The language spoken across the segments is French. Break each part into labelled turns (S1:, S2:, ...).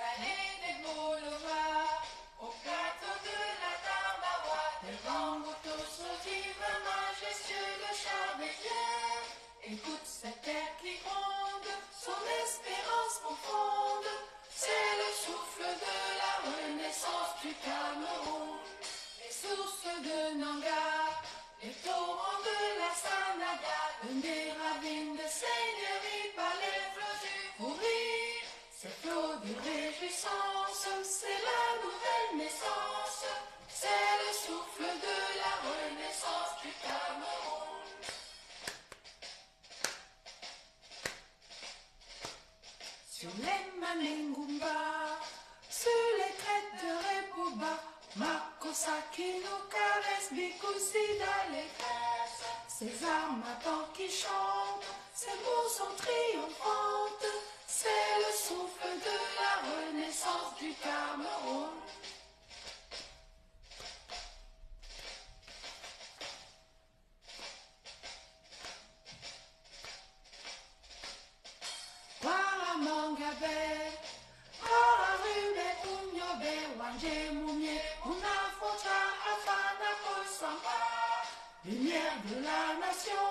S1: salés des boulevards, au plateau de la Tarbawa, des grands motos sautivres majestueux de Charbellière. Écoute cet air qui gronde, son espérance profonde, c'est le souffle de la renaissance du Cameroun. Les sources de Nanga, les torrents de la Sanada, des ravines de seigneurie par les flots du Fourie. Ces flots de réjouissance, c'est la nouvelle naissance, c'est le souffle de la renaissance du Cameroun. Sur les Manengumba, sur les crêtes de Repouba, Makosa qui nous caresse, Bikoussi d'allégresse. Ces armatans qui chantent, ces mots sont triomphantes, c'est le souffle de la renaissance du Cameroun. Mangabé, Ararube, Unyobe, Wanje, Moumie, Unafocha, Afana, Posamba. Lumière de la nation,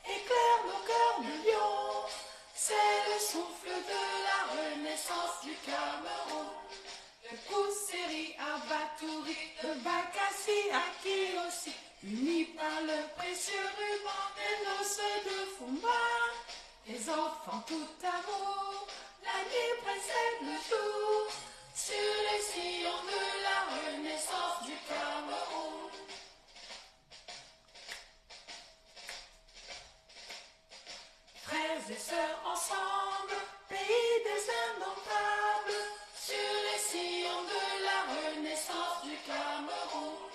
S1: éclaire nos cœurs de lion. C'est le souffle de la renaissance du Cameroun. Le Kousseri, Abatouri, le Bakassi, Aki aussi, unis par le précieux ruban des noces de Fumba. Les enfants tout amour, la nuit précède le jour, sur les sillons de la renaissance du Cameroun. Frères et sœurs ensemble, pays des indomptables, sur les sillons de la renaissance du Cameroun.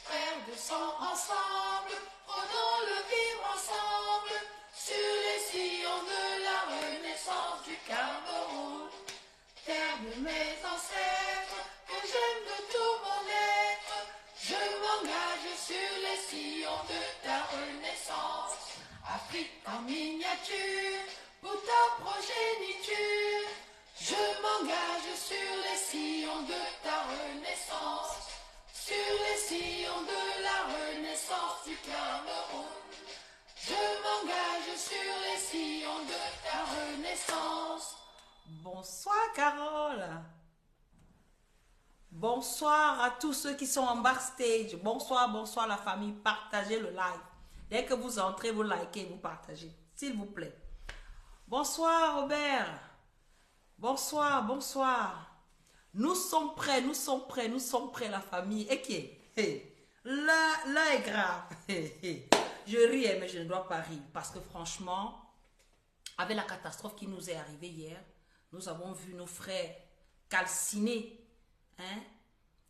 S1: Frères de sang ensemble, prenons le vivre ensemble, sur les sillons de la renaissance du Cameroun. Terre de mes ancêtres, que j'aime de tout mon être, je m'engage sur les sillons de ta renaissance. Afrique en miniature, pour ta progéniture, je m'engage sur les sillons de ta renaissance, sur les sillons de la renaissance du Cameroun. Je m'engage sur les sillons de ta renaissance.
S2: Bonsoir Carole. Bonsoir à tous ceux qui sont en backstage. Bonsoir, bonsoir la famille. Partagez le live. Dès que vous entrez, vous likez, vous partagez. S'il vous plaît. Bonsoir Robert. Bonsoir, bonsoir. Nous sommes prêts, nous sommes prêts, nous sommes prêts la famille. Et qui est? Là est grave. Je ris, mais je ne dois pas rire. Parce que franchement, avec la catastrophe qui nous est arrivée hier, nous avons vu nos frères calcinés. Hein,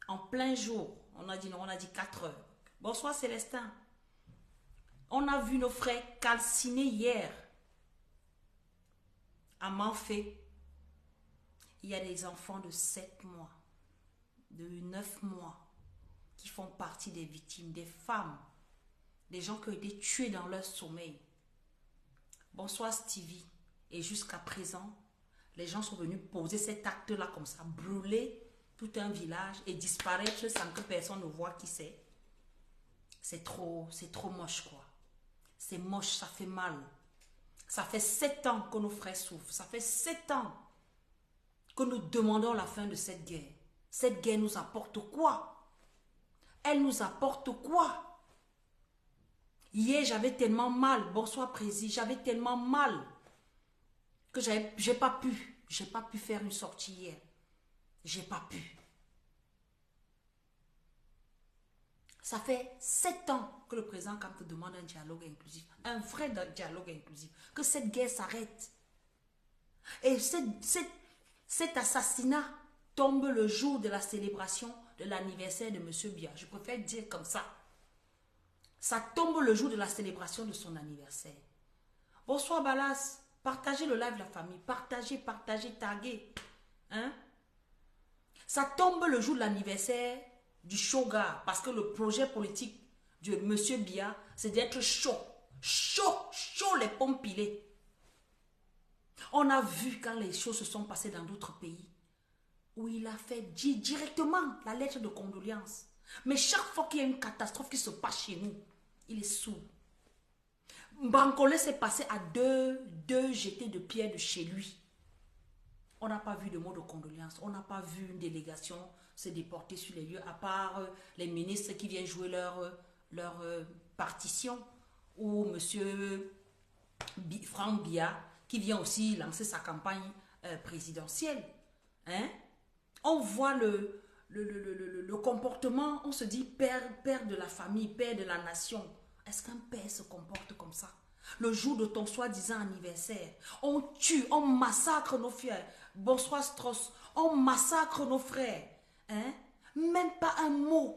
S2: en plein jour. On a dit non, on a dit 4 heures. Bonsoir Célestin. On a vu nos frères calcinés hier. À Manfé. Il y a des enfants de 7 mois, de 9 mois, qui font partie des victimes, des femmes, des gens qui ont été tués dans leur sommeil. Bonsoir Stevie. Et jusqu'à présent, les gens sont venus poser cet acte-là comme ça, brûler tout un village et disparaître sans que personne ne voit qui c'est. C'est trop moche quoi. C'est moche, ça fait mal. Ça fait 7 ans que nos frères souffrent. Ça fait 7 ans que nous demandons la fin de cette guerre. Cette guerre nous apporte quoi? Elle nous apporte quoi? Hier, j'avais tellement mal. Bonsoir, Prési. J'avais tellement mal que j'ai pas pu faire une sortie hier. J'ai pas pu. Ça fait 7 ans que le président Kamto demande un dialogue inclusif. Un vrai dialogue inclusif. Que cette guerre s'arrête. Et cet assassinat tombe le jour de la célébration de l'anniversaire de M. Biya. Je préfère dire comme ça. Ça tombe le jour de la célébration de son anniversaire. Bonsoir Balas. Partagez le live la famille. Partagez, taguez. Hein? Ça tombe le jour de l'anniversaire du Shoga. Parce que le projet politique de M. Biya, c'est d'être chaud. Chaud les pompes pilées. On a vu quand les choses se sont passées dans d'autres pays. où il a fait directement la lettre de condoléances. Mais chaque fois qu'il y a une catastrophe qui se passe chez nous, il est sourd. Bankole s'est passé à deux jetés de pierre de chez lui. On n'a pas vu de mot de condoléances. On n'a pas vu une délégation se déporter sur les lieux, à part les ministres qui viennent jouer leur partition, ou M. Franck Biya qui vient aussi lancer sa campagne présidentielle. Hein? On voit le comportement, on se dit père de la famille, père de la nation. Est-ce qu'un père se comporte comme ça? Le jour de ton soi-disant anniversaire, on tue, on massacre nos frères. Bonsoir Strauss, on massacre nos frères. Hein? Même pas un mot,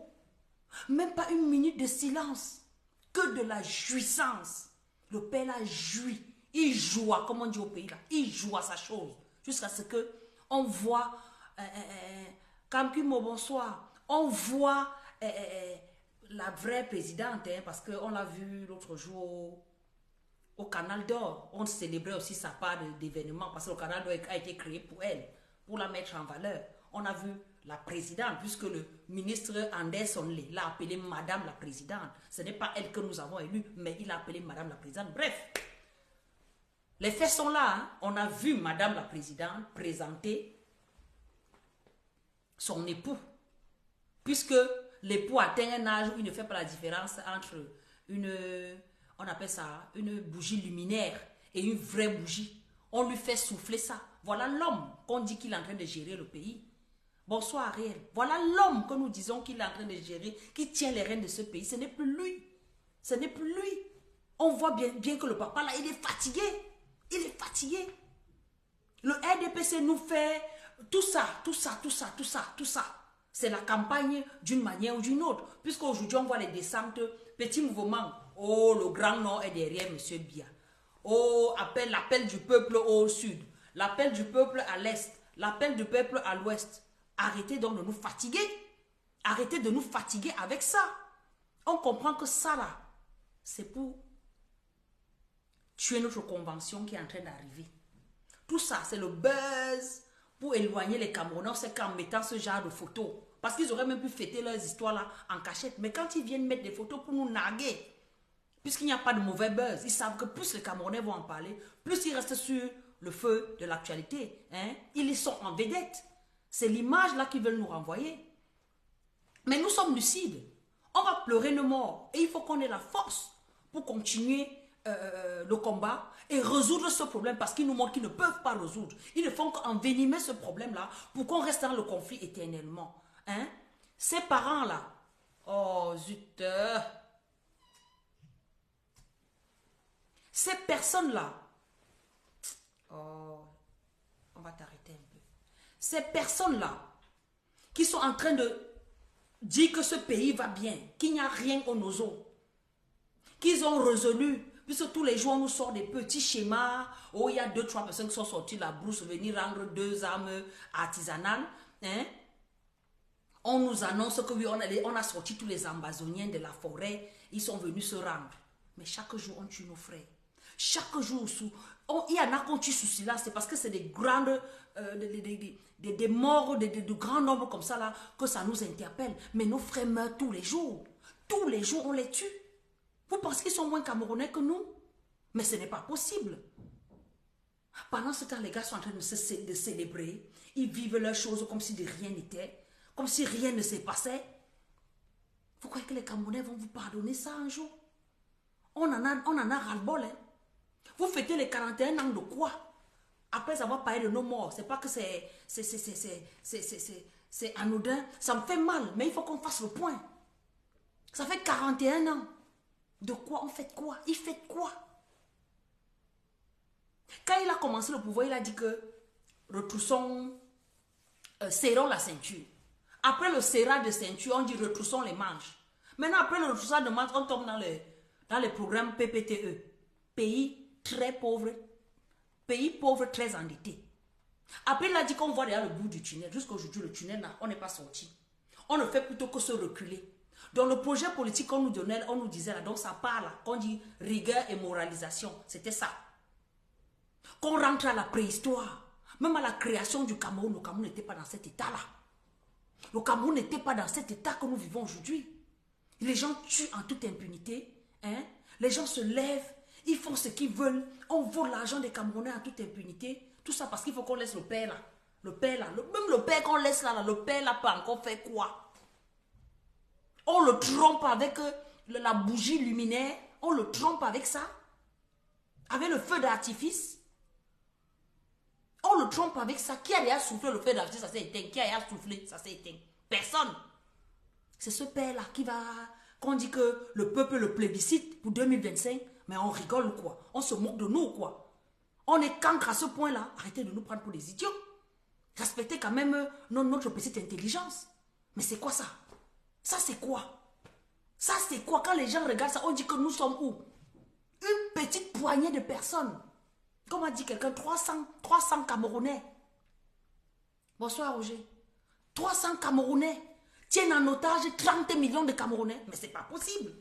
S2: même pas une minute de silence, que de la jouissance. Le père là jouit, il joue, comme on dit au pays là, il joue à sa chose, jusqu'à ce que on voit, Kamkimo, bonsoir, on voit la vraie présidente, hein, parce qu'on l'a vu l'autre jour au Canal d'Or. On célébrait aussi sa part d'événements, parce que le Canal d'Or a été créé pour elle, pour la mettre en valeur. On a vu la présidente, puisque le ministre Anderson l'a appelée Madame la Présidente. Ce n'est pas elle que nous avons élue, mais il a appelé Madame la Présidente. Bref, les faits sont là. Hein. On a vu Madame la Présidente présenter son époux, puisque l'époux atteint un âge où il ne fait pas la différence entre on appelle ça une bougie luminaire et une vraie bougie. On lui fait souffler ça. Voilà l'homme qu'on dit qu'il est en train de gérer le pays. Bonsoir Ariel. Voilà l'homme que nous disons qu'il est en train de gérer, qui tient les rênes de ce pays. Ce n'est plus lui. Ce n'est plus lui. On voit bien que le papa là, il est fatigué. Il est fatigué. Le RDPC nous fait tout ça. C'est la campagne d'une manière ou d'une autre. Puisqu'aujourd'hui, on voit les descentes, petits mouvements. Oh, le Grand Nord est derrière M. Biya. Oh, l'appel du peuple au sud. L'appel du peuple à l'est. L'appel du peuple à l'ouest. Arrêtez donc de nous fatiguer. Arrêtez de nous fatiguer avec ça. On comprend que ça là, c'est pour tuer notre convention qui est en train d'arriver. Tout ça, c'est le buzz pour éloigner les Camerounais. C'est qu'en mettant ce genre de photos. Parce qu'ils auraient même pu fêter leurs histoires là en cachette. Mais quand ils viennent mettre des photos pour nous narguer, puisqu'il n'y a pas de mauvais buzz, ils savent que plus les Camerounais vont en parler, plus ils restent sur le feu de l'actualité. Hein? Ils sont en vedette. C'est l'image là qu'ils veulent nous renvoyer. Mais nous sommes lucides. On va pleurer nos morts. Et il faut qu'on ait la force pour continuer le combat et résoudre ce problème, parce qu'ils nous montrent qu'ils ne peuvent pas résoudre. Ils ne font qu'envenimer ce problème-là pour qu'on reste dans le conflit éternellement. Hein? Ces parents-là, oh zut, ces personnes-là, oh, on va t'arrêter un peu. Ces personnes-là qui sont en train de dire que ce pays va bien, qu'il n'y a rien au nozo, qu'ils ont résolu, puisque tous les jours on nous sort des petits schémas, oh il y a 2-3 personnes qui sont sorties la brousse, venir rendre 2 armes artisanales, hein? On nous annonce que oui, on a sorti tous les Amazoniens de la forêt, ils sont venus se rendre. Mais chaque jour on tue nos frères. Chaque jour, il y en a qu'on tue sous silence, c'est parce que c'est des grandes, des morts, de grands nombres comme ça là, que ça nous interpelle. Mais nos frères meurent tous les jours. Tous les jours, on les tue. Vous pensez qu'ils sont moins Camerounais que nous? Mais ce n'est pas possible. Pendant ce temps, les gars sont en train de célébrer. Ils vivent leurs choses comme si de rien n'était. Comme si rien ne s'est passé. Vous croyez que les Camerounais vont vous pardonner ça un jour? On en a ras-le-bol. Hein? Vous fêtez les 41 ans de quoi? Après avoir parlé de nos morts. C'est pas que c'est anodin. Ça me fait mal, mais il faut qu'on fasse le point. Ça fait 41 ans. De quoi on fait quoi? Il fait quoi? Quand il a commencé le pouvoir, il a dit que retroussons, serrons la ceinture. Après le serrage de ceinture, on dit retroussons les manches. Maintenant, après le retroussage de manches, on tombe dans les programmes PPTE. Pays très pauvre, pays pauvre très endetté. Après, il a dit qu'on voit derrière le bout du tunnel. Jusqu'aujourd'hui, le tunnel, là, on n'est pas sorti. On ne fait plutôt que se reculer. Dans le projet politique qu'on nous donnait, on nous disait, là, donc ça part là, qu'on dit rigueur et moralisation. C'était ça. Qu'on rentre à la préhistoire. Même à la création du Cameroun, le Cameroun n'était pas dans cet état-là. Le Cameroun n'était pas dans cet état que nous vivons aujourd'hui. Les gens tuent en toute impunité. Hein? Les gens se lèvent, ils font ce qu'ils veulent. On vole l'argent des Camerounais en toute impunité. Tout ça parce qu'il faut qu'on laisse le père là. Le père là. Même le père qu'on laisse là, le père là peut encore faire quoi? On le trompe avec la bougie luminaire. On le trompe avec ça. Avec le feu d'artifice. On le trompe avec ça. Qui a déjà soufflé le feu d'artifice, ça s'est éteint. Qui a déjà soufflé, ça s'est éteint. Personne. C'est ce père-là qui va... Qu'on dit que le peuple le plébiscite pour 2025. Mais on rigole ou quoi? On se moque de nous ou quoi? On est cancre à ce point-là. Arrêtez de nous prendre pour des idiots. Respectez quand même notre petite intelligence. Mais c'est quoi ça? Ça c'est quoi? Ça c'est quoi? Quand les gens regardent ça, on dit que nous sommes où? Une petite poignée de personnes. Comme a dit quelqu'un, 300 Camerounais. Bonsoir Roger. 300 Camerounais tiennent en otage 30 millions de Camerounais. Mais c'est pas possible.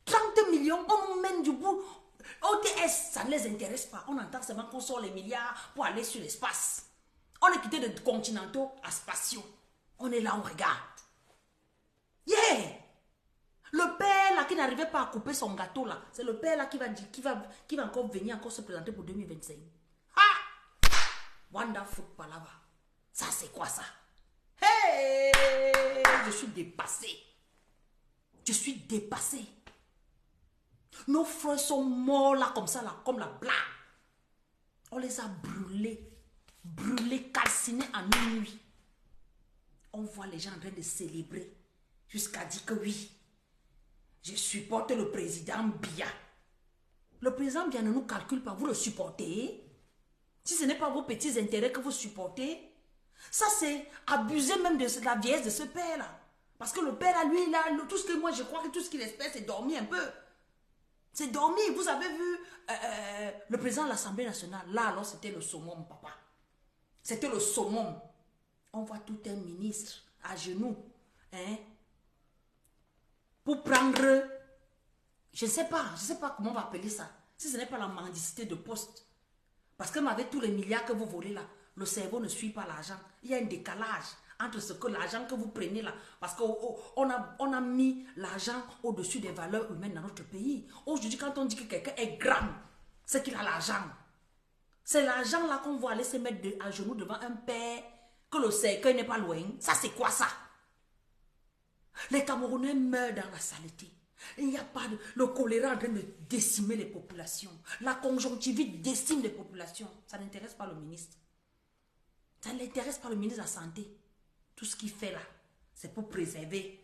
S2: 30 millions, on nous mène du bout. OTS, ça ne les intéresse pas. On entend seulement qu'on sort les milliards pour aller sur l'espace. On est quitté de continentaux à spatiaux. On est là, on regarde. Yeah! Le père là qui n'arrivait pas à couper son gâteau là, c'est le père là qui va encore venir encore se présenter pour 2025. Ah! Wonderful palava. Ça c'est quoi ça? Hey! Je suis dépassé. Je suis dépassé. Nos frères sont morts là comme ça là, comme la blague. On les a brûlés, calcinés en une nuit. On voit les gens en train de célébrer jusqu'à dire que oui, je supporte le président Biya. Le président Biya ne nous calcule pas, vous le supportez. Si ce n'est pas vos petits intérêts que vous supportez, ça c'est abuser même de la vieillesse de ce père-là. Parce que le père, là, lui, là, tout ce que moi je crois que tout ce qu'il espère, c'est dormir un peu. C'est dormir. Vous avez vu le président de l'Assemblée nationale. Là, alors, c'était le summum, papa. C'était le summum. On voit tout un ministre à genoux. Hein, pour prendre, je ne sais pas comment on va appeler ça. Si ce n'est pas la mendicité de poste. Parce que avec tous les milliards que vous volez là, le cerveau ne suit pas l'argent. Il y a un décalage entre ce que l'argent que vous prenez là. Parce qu'on a mis l'argent au-dessus des valeurs humaines dans notre pays. Aujourd'hui, quand on dit que quelqu'un est grand, c'est qu'il a l'argent. C'est l'argent là qu'on voit aller se mettre à genoux devant un père, que le cercueil n'est pas loin. Ça, c'est quoi ça? Les Camerounais meurent dans la saleté. Il n'y a pas de... Le choléra est en train de décimer les populations. La conjonctivite décime les populations. Ça n'intéresse pas le ministre. Ça n'intéresse pas le ministre de la Santé. Tout ce qu'il fait là, c'est pour préserver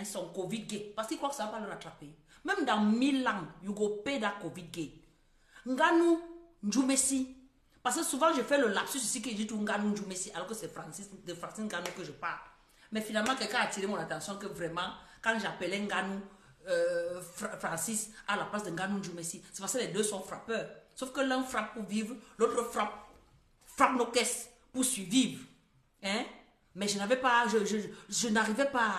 S2: son Covid gate. Parce qu'il croit que ça ne va pas le rattraper. Même dans 1000 ans, you go pay that Covid gate. Nganou Njumesi. Parce que souvent, je fais le lapsus ici que je dis tout Nganou Njumesi, alors que c'est de Francine Nganou que je parle. Mais finalement, quelqu'un a attiré mon attention que vraiment, quand j'appelais Nganou Francis à la place de Nganou Njumesi, c'est parce que les deux sont frappeurs. Sauf que l'un frappe pour vivre, l'autre frappe nos caisses pour survivre. Hein? Mais je n'arrivais pas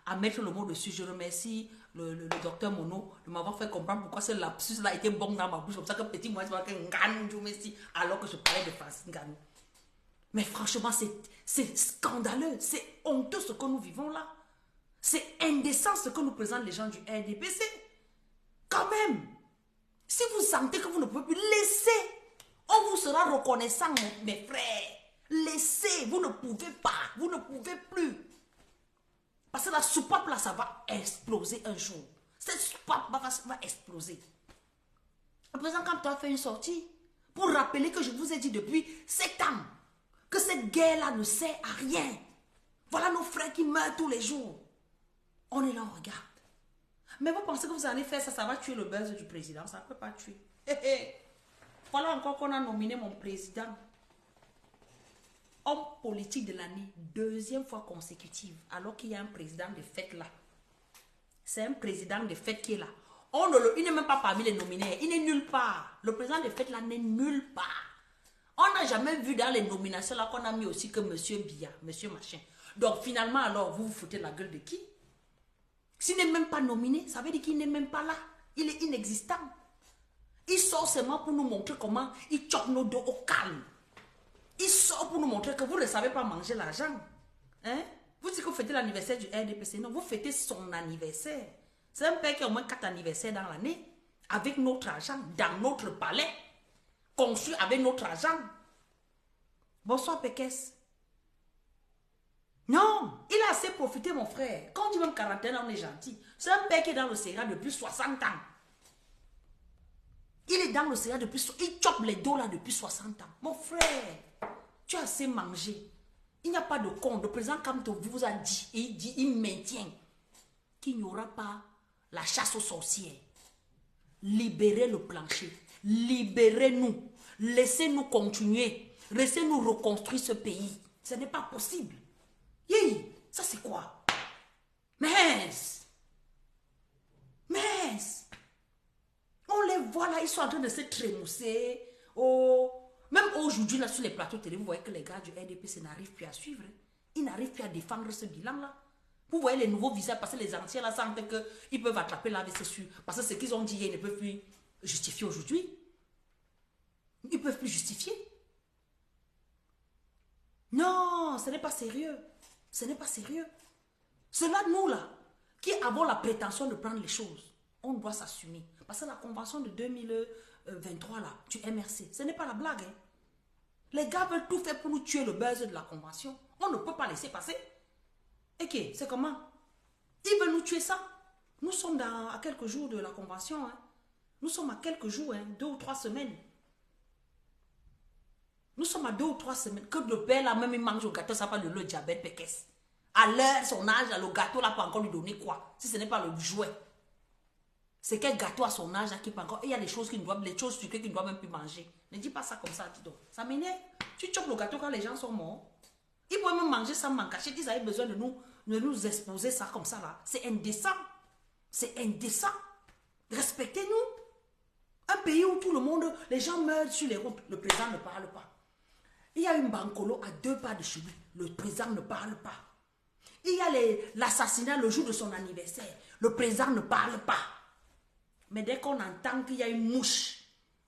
S2: à mettre le mot dessus. Je remercie le docteur Mono de m'avoir fait comprendre pourquoi ce lapsus-là était bon dans ma bouche. Comme ça que petit moi, je vois que Nganou Njumesi, alors que je parlais de Francis Nganou. Mais franchement, c'est scandaleux, c'est honteux ce que nous vivons là. C'est indécent ce que nous présentent les gens du RDPC. Quand même, si vous sentez que vous ne pouvez plus, laissez. On vous sera reconnaissant, mes frères. Laissez, vous ne pouvez pas, vous ne pouvez plus. Parce que la soupape là, ça va exploser un jour. Cette soupape va exploser. Le président Kamto a fait une sortie pour rappeler que je vous ai dit depuis 7 ans que cette guerre-là ne sert à rien. Voilà nos frères qui meurent tous les jours. On est là, on regarde. Mais vous pensez que vous allez faire ça, ça va tuer le buzz du président? Ça ne peut pas tuer. Voilà encore qu'on a nominé mon président homme politique de l'année, 2e fois consécutive, alors qu'il y a un président de fait là. C'est un président de fait qui est là. Il n'est même pas parmi les nominés, il n'est nulle part. Le président de fait là n'est nulle part. On n'a jamais vu dans les nominations là qu'on a mis aussi que monsieur Biya, monsieur machin. Donc finalement alors, vous vous foutez de la gueule de qui? S'il n'est même pas nominé, ça veut dire qu'il n'est même pas là. Il est inexistant. Il sort seulement pour nous montrer comment il choque nos dos au calme. Il sort pour nous montrer que vous ne savez pas manger l'argent. Hein? Vous dites que vous fêtez l'anniversaire du RDPC. Non, vous fêtez son anniversaire. C'est un père qui a au moins 4 anniversaires dans l'année. Avec notre argent, dans notre palais. Construit avec notre argent. Bonsoir, Pékès. Non, il a assez profité, mon frère. Quand on dit même 41 ans, on est gentil. C'est un père qui est dans le Sahara depuis 60 ans. Il est dans le Sahara depuis... Il chope les dos là depuis 60 ans. Mon frère, tu as assez mangé. Il n'y a pas de compte. Le président Kamto vous a dit, et il maintient qu'il n'y aura pas la chasse aux sorcières. Libérez le plancher. Libérez-nous. Laissez-nous continuer. Laissez-nous reconstruire ce pays. Ce n'est pas possible. Yé, ça c'est quoi? Mais on les voit là, ils sont en train de se trémousser. Oh, même aujourd'hui là sur les plateaux télé, vous voyez que les gars du RDPC n'arrivent plus à suivre. Ils n'arrivent plus à défendre ce bilan là. Vous voyez les nouveaux visages parce que les anciens là sentent qu'ils peuvent attraper l'AVC sûr. Parce que ce qu'ils ont dit hier, ils ne peuvent plus justifier aujourd'hui. Ils ne peuvent plus justifier. Non, ce n'est pas sérieux. Ce n'est pas sérieux. C'est là, nous, là, qui avons la prétention de prendre les choses. On doit s'assumer. Parce que la convention de 2023, là, du MRC, ce n'est pas la blague. Hein. Les gars veulent tout faire pour nous tuer le buzz de la convention. On ne peut pas laisser passer. Ok, c'est comment? Ils veulent nous tuer ça. Nous sommes à quelques jours de la convention. Hein. Nous sommes à quelques jours, hein, 2 ou 3 semaines. Nous sommes à 2 ou 3 semaines. Que le père là même il mange au gâteau, ça pas le diabète Pékès. À l'heure, son âge, là, le gâteau là peut encore lui donner quoi? Si ce n'est pas le jouet. C'est quel gâteau à son âge là qui peut encore. Il y a des choses qu'il doit, les choses sucrées qu'il ne doit même plus manger. Ne dis pas ça comme ça, dis donc. Ça m'énerve. Tu chopes le gâteau quand les gens sont morts. Ils pourraient même manger ça m'en cacher. Ils avaient besoin de nous exposer ça comme ça là. C'est indécent. C'est indécent. Respectez-nous. Un pays où tout le monde, les gens meurent sur les routes. Le président ne parle pas. Il y a une bancolo à 2 pas de chez lui. Le président ne parle pas. Il y a l'assassinat le jour de son anniversaire. Le président ne parle pas. Mais dès qu'on entend qu'il y a une mouche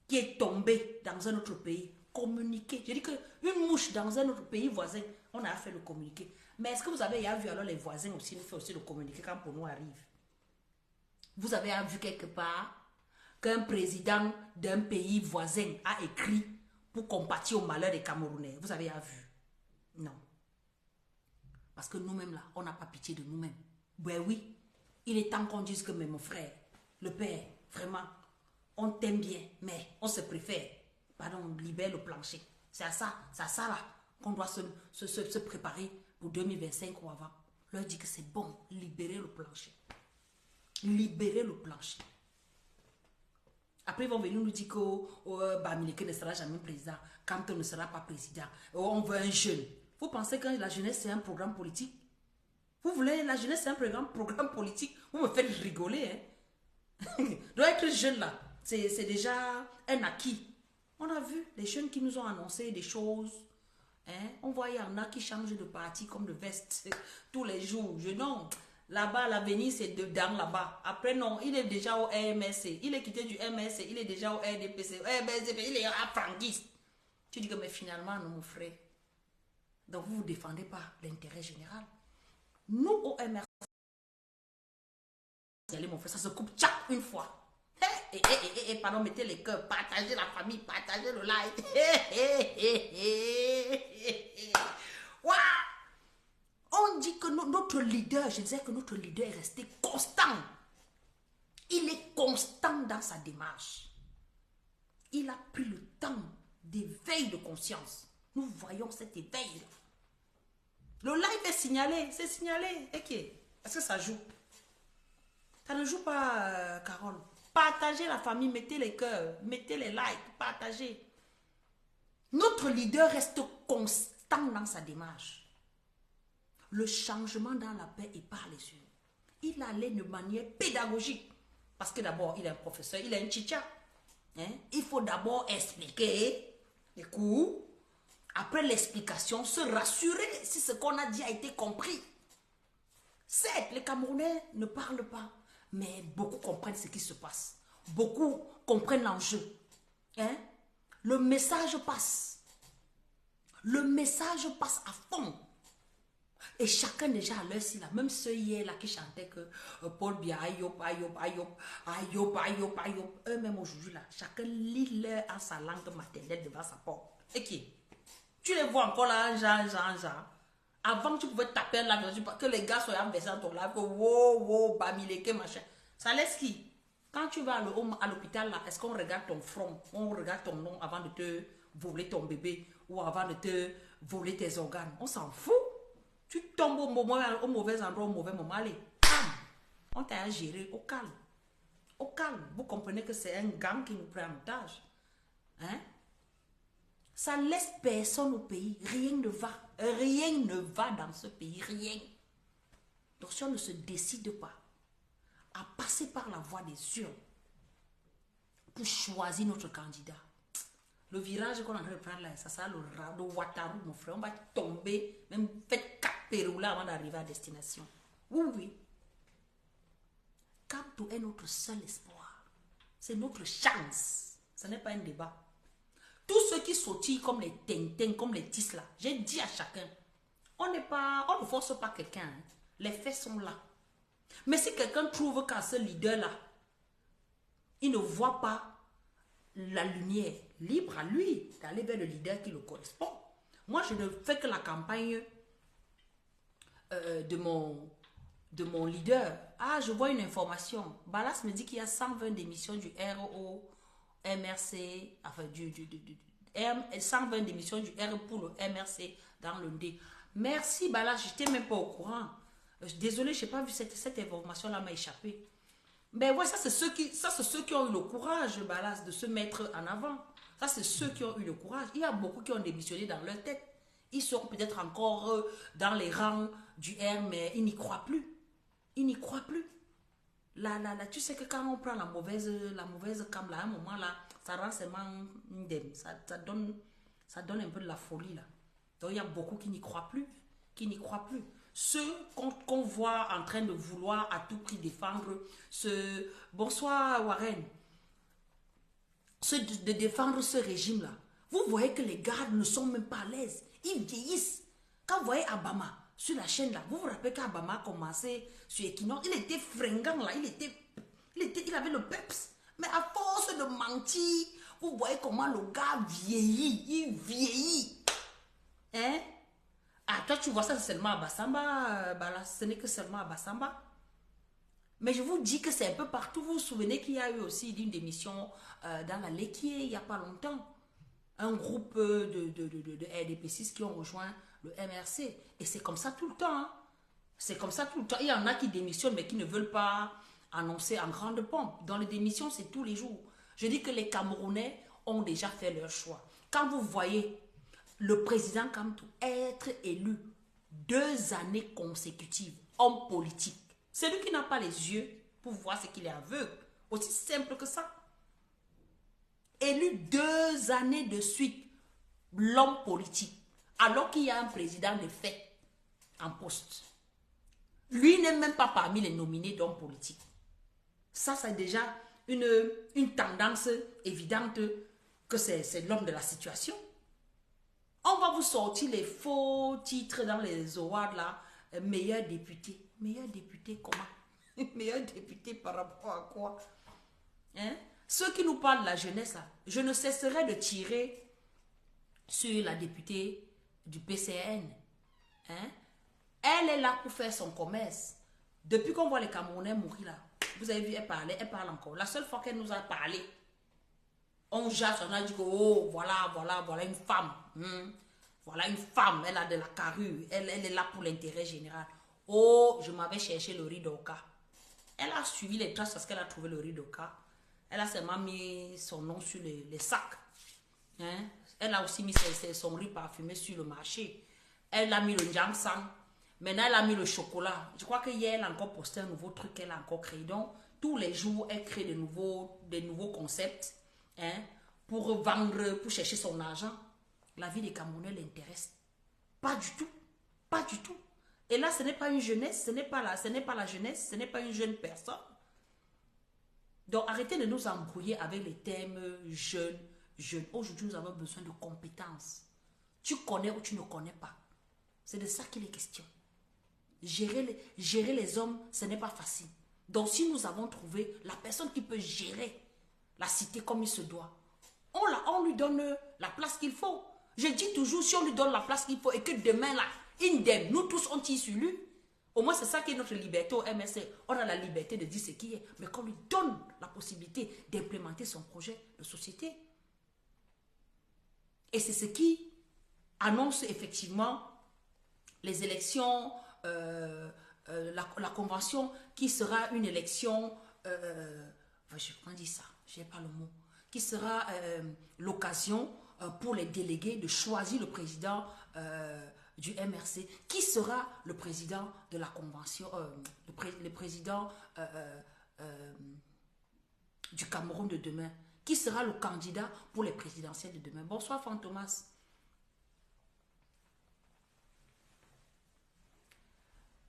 S2: qui est tombée dans un autre pays, communiquer. Je dis qu'une mouche dans un autre pays voisin, on a fait le communiquer. Mais est-ce que vous avez vu alors les voisins aussi nous font aussi le communiquer quand pour nous arrive? Vous avez vu quelque part qu'un président d'un pays voisin a écrit pour compatir au malheur des Camerounais? Vous avez vu? Non. Parce que nous-mêmes là, on n'a pas pitié de nous-mêmes. Ben oui, il est temps qu'on dise que mais mon frère, le père, vraiment, on t'aime bien, mais on se préfère. Pardon, on libère le plancher. C'est à ça là qu'on doit se préparer pour 2025 ou avant. Leur dit que c'est bon, libérer le plancher. Libérer le plancher. Après, ils vont venir nous dire que Bamileke ne sera jamais président, Kamto ne sera pas président. On veut un jeune. Vous pensez que la jeunesse, c'est un programme politique? Vous voulez, la jeunesse, c'est un programme politique? Vous me faites rigoler, hein? Doit être jeune, là. C'est déjà un acquis. On a vu les jeunes qui nous ont annoncé des choses. Hein? On voit, il y en a qui changent de parti comme de veste tous les jours. Non. Là-bas, l'avenir, c'est dedans, là-bas. Après, non, il est déjà au RMSC. Il est quitté du MSC. Il est déjà au RDPC. Il est apprentiste. Tu dis que, mais finalement, non, mon frère. Donc, vous ne défendez pas l'intérêt général. Nous, au MRC, allez, mon frère, ça se coupe tchac une fois. Pardon, mettez les cœurs, partagez la famille, partagez le like. Waouh! On dit que notre leader, je disais que notre leader est resté constant. Il est constant dans sa démarche. Il a pris le temps d'éveil de conscience. Nous voyons cet éveil. Le live est signalé, c'est signalé. Ok, est-ce que ça joue? Ça ne joue pas, Carole. Partagez la famille, mettez les cœurs, mettez les likes, partagez. Notre leader reste constant dans sa démarche. Le changement dans la paix et par les yeux. Il allait de manière pédagogique. Parce que d'abord, il est un professeur, il est un chicha. Hein? Il faut d'abord expliquer les cours. Après l'explication, se rassurer si ce qu'on a dit a été compris. Certes, les Camerounais ne parlent pas, mais beaucoup comprennent ce qui se passe. Beaucoup comprennent l'enjeu. Hein? Le message passe. Le message passe à fond. Et chacun déjà à l'heure ci là, même ceux hier là qui chantaient que Paul Biya, Ayop, Ayop, Ayop, Ayop, Ayop, Ayop, eux-mêmes aujourd'hui là, chacun lit leur en sa langue maternelle devant sa porte. Et qui? Tu les vois encore là, genre. Avant, tu pouvais taper là, que les gars soient inversés dans ton live, que wow, bamileke, machin. Ça laisse qui? Quand tu vas à l'hôpital là, est-ce qu'on regarde ton front, on regarde ton nom avant de te voler ton bébé ou avant de te voler tes organes? On s'en fout. Tu tombes au mauvais endroit, au mauvais moment, allez, bam, on t'a géré au calme. Au calme. Vous comprenez que c'est un gang qui nous prend en otage. Hein? Ça laisse personne au pays. Rien ne va. Rien ne va dans ce pays. Rien. Donc si on ne se décide pas à passer par la voie des urnes pour choisir notre candidat, le virage qu'on est en train de prendre là, ça sera le Ouattara, mon frère. On va tomber, même fait 4 Pérou là avant d'arriver à destination. Oui. Camto est notre seul espoir. C'est notre chance. Ce n'est pas un débat. Tous ceux qui sautillent comme les Tintin, comme les Tis là, j'ai dit à chacun, on ne force pas quelqu'un. Hein. Les faits sont là. Mais si quelqu'un trouve qu'à ce leader-là, il ne voit pas la lumière, libre à lui d'aller vers le leader qui le correspond. Moi, je ne fais que la campagne de mon leader. Ah, je vois une information. Balas me dit qu'il y a 120 démissions du RO, MRC, enfin, 120 démissions du R pour le MRC dans le D. Merci, Balas, je n'étais même pas au courant. Désolé, je n'ai pas vu cette information-là m'a échappé. Mais ouais, ça c'est ceux qui ont eu le courage, Balas, de se mettre en avant. Ça, c'est ceux qui ont eu le courage. Il y a beaucoup qui ont démissionné dans leur tête. Ils seront peut-être encore dans les rangs du R, mais ils n'y croient plus. Ils n'y croient plus. Là, tu sais que quand on prend la mauvaise cam, là, à un moment, là, ça rend seulement indemne. Ça donne un peu de la folie, là. Donc, il y a beaucoup qui n'y croient plus. Ceux qu'on voit en train de vouloir à tout prix défendre bonsoir Warren, de défendre ce régime-là. Vous voyez que les gardes ne sont même pas à l'aise. Ils vieillissent. Quand vous voyez Obama sur la chaîne là, vous vous rappelez qu'Obama a commencé sur Equinox, il était fringant là, il avait le peps. Mais à force de mentir, vous voyez comment le gars vieillit. Il vieillit. Hein? Ah, toi, tu vois ça, c'est seulement à Bassamba. Là, ce n'est que seulement à Bassamba. Mais je vous dis que c'est un peu partout. Vous vous souvenez qu'il y a eu aussi une démission dans la Lequier il n'y a pas longtemps. Un groupe de RDP6 qui ont rejoint le MRC. Et c'est comme ça tout le temps. Hein. C'est comme ça tout le temps. Il y en a qui démissionnent mais qui ne veulent pas annoncer en grande pompe. Dans les démissions, c'est tous les jours. Je dis que les Camerounais ont déjà fait leur choix. Quand vous voyez le président Kamto être élu 2 années consécutives, homme politique, c'est lui qui n'a pas les yeux pour voir ce qu'il est aveugle. Aussi simple que ça. Élu 2 années de suite, l'homme politique, alors qu'il y a un président de fait en poste. Lui n'est même pas parmi les nominés d'hommes politiques. Ça, c'est déjà une tendance évidente que c'est l'homme de la situation. On va vous sortir les faux titres dans les awards là. Meilleur député. Meilleur député comment? Meilleur député par rapport à quoi? Hein? Ceux qui nous parlent de la jeunesse là, je ne cesserai de tirer sur la députée du PCN. Hein? Elle est là pour faire son commerce. Depuis qu'on voit les Camerounais mourir là, vous avez vu, elle parle encore. La seule fois qu'elle nous a parlé, on jase, on a dit que oh, voilà une femme. Voilà une femme, elle a de la carrure, elle est là pour l'intérêt général. Oh, je m'avais cherché le riz d'Oka. Elle a suivi les traces parce qu'elle a trouvé le riz d'Oka. Elle a seulement mis son nom sur les sacs. Hein? Elle a aussi mis son riz parfumé sur le marché. Elle a mis le Njamsang. Maintenant, elle a mis le chocolat. Je crois qu'hier, elle a encore posté un nouveau truc qu'elle a encore créé. Donc, tous les jours, elle crée des nouveaux concepts, hein, pour vendre, pour chercher son argent. La vie des Camerounais l'intéresse. Pas du tout. Pas du tout. Et là, ce n'est pas une jeunesse, ce n'est pas la jeunesse, ce n'est pas une jeune personne. Donc, arrêtez de nous embrouiller avec les thèmes jeunes. Aujourd'hui, nous avons besoin de compétences. Tu connais ou tu ne connais pas. C'est de ça qu'il est question. Gérer les hommes, ce n'est pas facile. Donc si nous avons trouvé la personne qui peut gérer la cité comme il se doit, on lui donne la place qu'il faut. Je dis toujours, si on lui donne la place qu'il faut et que demain là, indemne, nous tous on tire sur lui, au moins c'est ça qui est notre liberté au MSC. On a la liberté de dire ce qui est, mais qu'on lui donne la possibilité d'implémenter son projet de société. Et c'est ce qui annonce effectivement les élections, la convention qui sera une élection, je prends dire ça, je n'ai pas le mot, qui sera l'occasion pour les délégués de choisir le président du MRC, qui sera le président de la convention, le président du Cameroun de demain, qui sera le candidat pour les présidentielles de demain. Bonsoir Fantomas.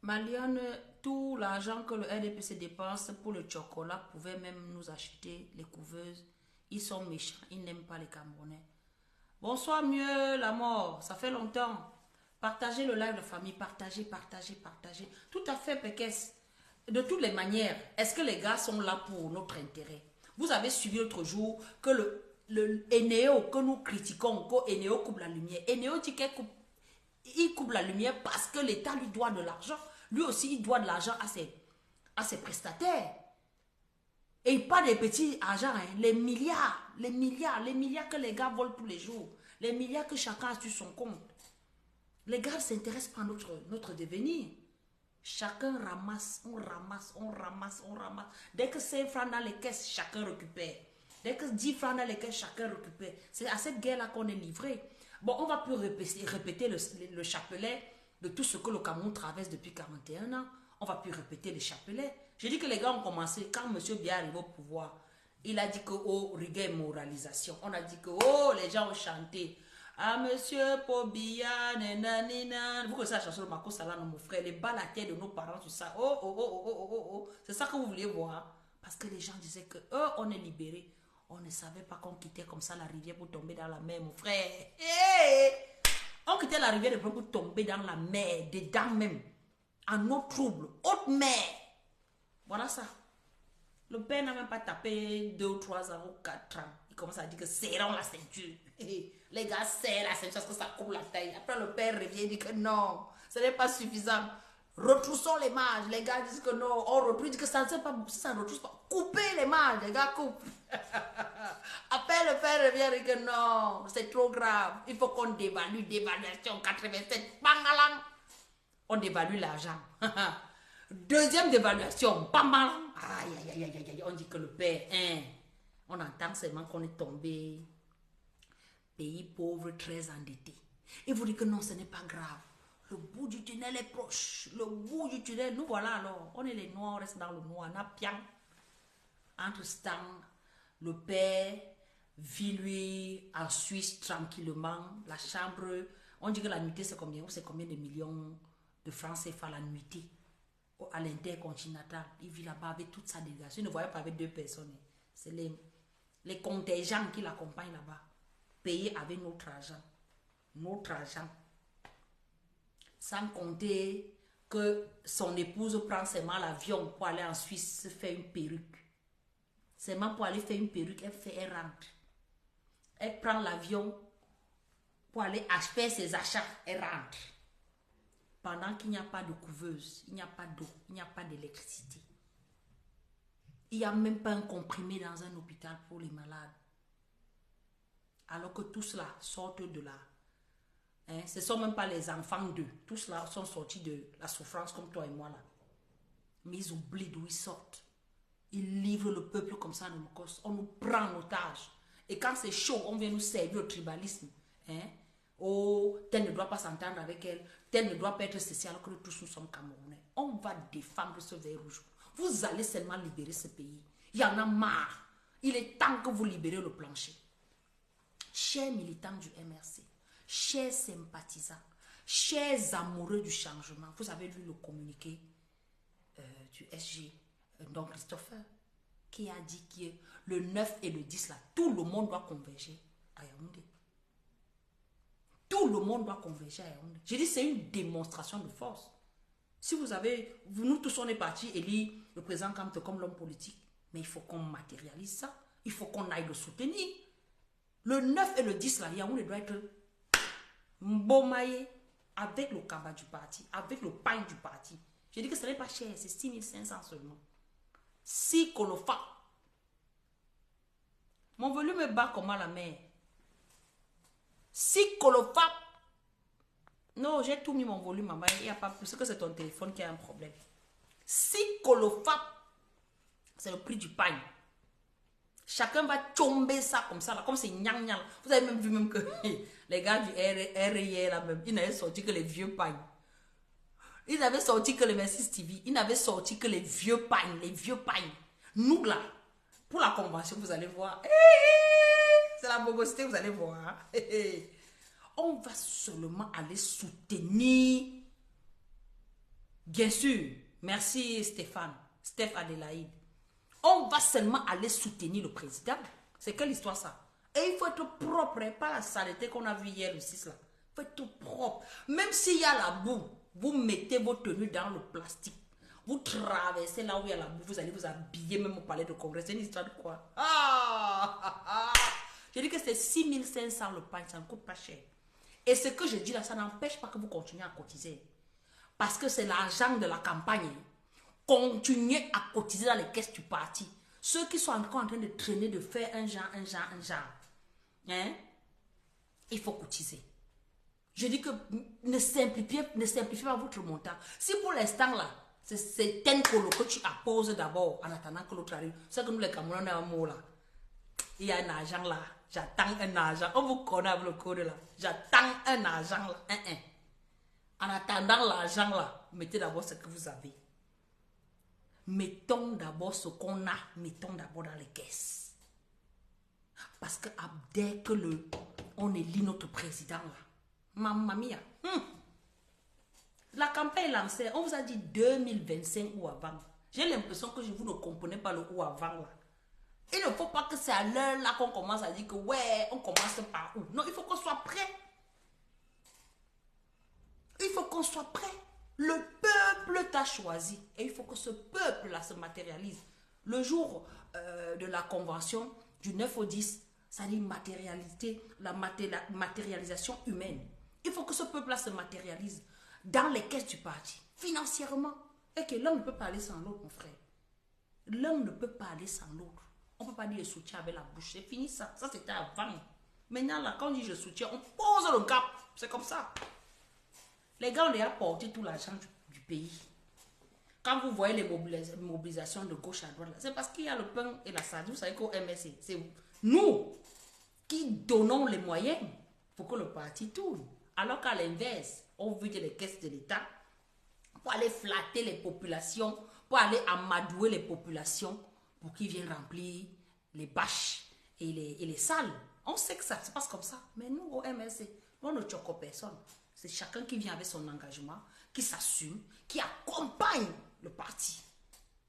S2: Maliane, tout l'argent que le RDPC dépense pour le chocolat pouvait même nous acheter les couveuses. Ils sont méchants, ils n'aiment pas les Camerounais. Bonsoir mieux la mort, ça fait longtemps. Partagez le live de famille, partagez. Tout à fait, Pékès. De toutes les manières, est-ce que les gars sont là pour notre intérêt? Vous avez suivi l'autre jour que le Eneo que nous critiquons, que Eneo coupe la lumière. Eneo dit qu'il coupe la lumière parce que l'État lui doit de l'argent. Lui aussi, il doit de l'argent à ses prestataires. Et pas des petits argents, hein, les milliards que les gars volent tous les jours. Les milliards que chacun a sur son compte. Les gars s'intéressent pas à notre devenir. Chacun ramasse, on ramasse. Dès que 5 francs dans les caisses, chacun récupère. Dès que 10 francs dans les caisses, chacun récupère. C'est à cette guerre-là qu'on est livré. Bon, on va plus répéter le chapelet de tout ce que le Cameroun traverse depuis 41 ans. On va plus répéter les chapelets. J'ai dit que les gars ont commencé, quand M. Biya arrive au pouvoir, il a dit que, oh, rigueur et moralisation. On a dit que, oh, les gens ont chanté. Ah, monsieur Pobia, nanana. Vous connaissez la chanson de Marco Salano, mon frère, les balles à terre de nos parents, tout ça. Oh. C'est ça que vous vouliez voir. Parce que les gens disaient que, on est libérés. On ne savait pas qu'on quittait comme ça la rivière pour tomber dans la mer, mon frère. Hey! On quittait la rivière pour tomber dans la mer, dedans même. En eau trouble, haute mer. Voilà ça. Le père n'a même pas tapé 2 ou 3 ans ou 4 ans. Il commence à dire que serrons la ceinture. Les gars serrent la ceinture parce que ça coupe la taille. Après le père revient et dit que non, ce n'est pas suffisant. Retroussons les marges. Les gars disent que non, on retrousse, que ça ne sert pas, ça ne retrousse pas. Coupez les marges, les gars coupent. Après le père revient et dit que non, c'est trop grave. Il faut qu'on dévalue, dévaluation 87, bangalang. On dévalue l'argent. Deuxième dévaluation, bam, bam. Aïe, on dit que le père, on entend seulement qu'on est tombé. Pays pauvre, très endetté. Et vous dites que non, ce n'est pas grave. Le bout du tunnel est proche. Le bout du tunnel, nous voilà alors. On est les noirs, on reste dans le noir. On a bien. Entre ce temps, le père vit lui en Suisse tranquillement. La chambre, on dit que la nuitée c'est combien? C'est combien de millions de francs CFA la nuitée? À l'intercontinental. Il vit là-bas avec toute sa délégation. Il ne voyait pas avec 2 personnes. C'est les contingents qui l'accompagnent là-bas. Payés avec notre argent. Notre argent. Sans compter que son épouse prend seulement l'avion pour aller en Suisse se faire une perruque. Seulement pour aller faire une perruque, elle rentre. Elle prend l'avion pour aller faire ses achats, elle rentre. Pendant qu'il n'y a pas de couveuse, il n'y a pas d'eau, il n'y a pas d'électricité. Il n'y a même pas un comprimé dans un hôpital pour les malades. Alors que tous là sortent de là. Ce ne sont même pas les enfants d'eux. Tous là sont sortis de la souffrance comme toi et moi là. Mais ils oublient d'où ils sortent. Ils livrent le peuple comme ça, on nous prend en otage. Et quand c'est chaud, on vient nous servir au tribalisme. Oh, tel ne doit pas s'entendre avec elle, tel ne doit pas être ceci, alors que nous tous nous sommes Camerounais. On va défendre ce vert rouge. Vous allez seulement libérer ce pays. Il y en a marre. Il est temps que vous libérez le plancher. Chers militants du MRC, chers sympathisants, chers amoureux du changement, vous avez lu le communiqué du SG, donc Christopher, qui a dit que le 9 et le 10, là, tout le monde doit converger à Yaoundé. Tout le monde doit converger à Yaoundé. J'ai dit, c'est une démonstration de force. Si vous avez, nous tous on est partis élire le président Kamto comme l'homme politique, mais il faut qu'on matérialise ça. Il faut qu'on aille le soutenir. Le 9 et le 10, là, Yaoundé doit être mbaumaillé avec le cabas du parti, avec le pain du parti. J'ai dit que ce n'est pas cher, c'est 6500 seulement. 6 Kolofa. Mon volume est bas comme à la mer. 6 Kolofa. Non, j'ai tout mis mon volume, maman. Il n'y a pas plus que c'est ton téléphone qui a un problème. 6 Kolofa. C'est le prix du pain. Chacun va tomber ça comme ça, là, comme c'est gnang gnang. Vous avez même vu même que les gars du RIR là même, ils n'avaient sorti que les vieux pains. Ils n'avaient sorti que les Merci TV. Ils n'avaient sorti que les vieux pains, les vieux pains. Nous là, pour la convention, vous allez voir. C'est la bogosité, vous allez voir. On va seulement aller soutenir. Bien sûr. Merci Stéphane. Steph Adélaïde. On va seulement aller soutenir le président. C'est quelle histoire ça? Et il faut être propre, hein, pas la saleté qu'on a vue hier le 6 là. Il faut être propre. Même s'il y a la boue, vous mettez vos tenues dans le plastique. Vous traversez là où il y a la boue, vous allez vous habiller même au palais de congrès. C'est une histoire de quoi? J'ai dit que c'est 6500 le pain, ça ne coûte pas cher. Et ce que je dis là, ça n'empêche pas que vous continuez à cotiser. Parce que c'est l'argent de la campagne. Continuez à cotiser dans les caisses du parti. Ceux qui sont encore en train de traîner, de faire un genre. Hein? Il faut cotiser. Je dis que ne simplifiez pas votre montant. Si pour l'instant là, c'est un colo que tu apposes d'abord en attendant que l'autre arrive. C'est que nous les Camerounais, on a un mot là. Il y a un argent là. J'attends un argent. On vous connaît avec le code là. J'attends un argent là. En attendant l'argent là, mettez d'abord ce que vous avez. Mettons d'abord ce qu'on a. Mettons d'abord dans les caisses. Parce que dès que on élit notre président là, mamma mia. La campagne est lancée. On vous a dit 2025 ou avant. J'ai l'impression que vous ne comprenez pas le ou avant là. Il ne faut pas que c'est à l'heure là qu'on commence à dire que ouais, on commence par où. Non, il faut qu'on soit prêt. Il faut qu'on soit prêt. Le peuple t'a choisi. Et il faut que ce peuple-là se matérialise. Le jour de la convention, du 9 au 10, ça dit la matérialisation humaine. Il faut que ce peuple-là se matérialise dans les caisses du parti, financièrement. Et que l'un ne peut pas aller sans l'autre, mon frère. L'un ne peut pas aller sans l'autre. On ne peut pas dire le soutien avec la bouche. C'est fini ça. Ça, c'était avant. Maintenant, là, quand on dit je soutiens, on pose le cap. C'est comme ça. Les gars ont déjà porté tout l'argent du pays. Quand vous voyez les mobilisations de gauche à droite, c'est parce qu'il y a le pain et la sardine. Vous savez qu'au MSC, c'est nous qui donnons les moyens pour que le parti tourne. Alors qu'à l'inverse, on vide les caisses de l'État pour aller flatter les populations, pour aller amadouer les populations, pour qu'ils viennent remplir les bâches et les salles. On sait que ça se passe comme ça. Mais nous, au MSC, on ne choque personne. C'est chacun qui vient avec son engagement, qui s'assume, qui accompagne le parti.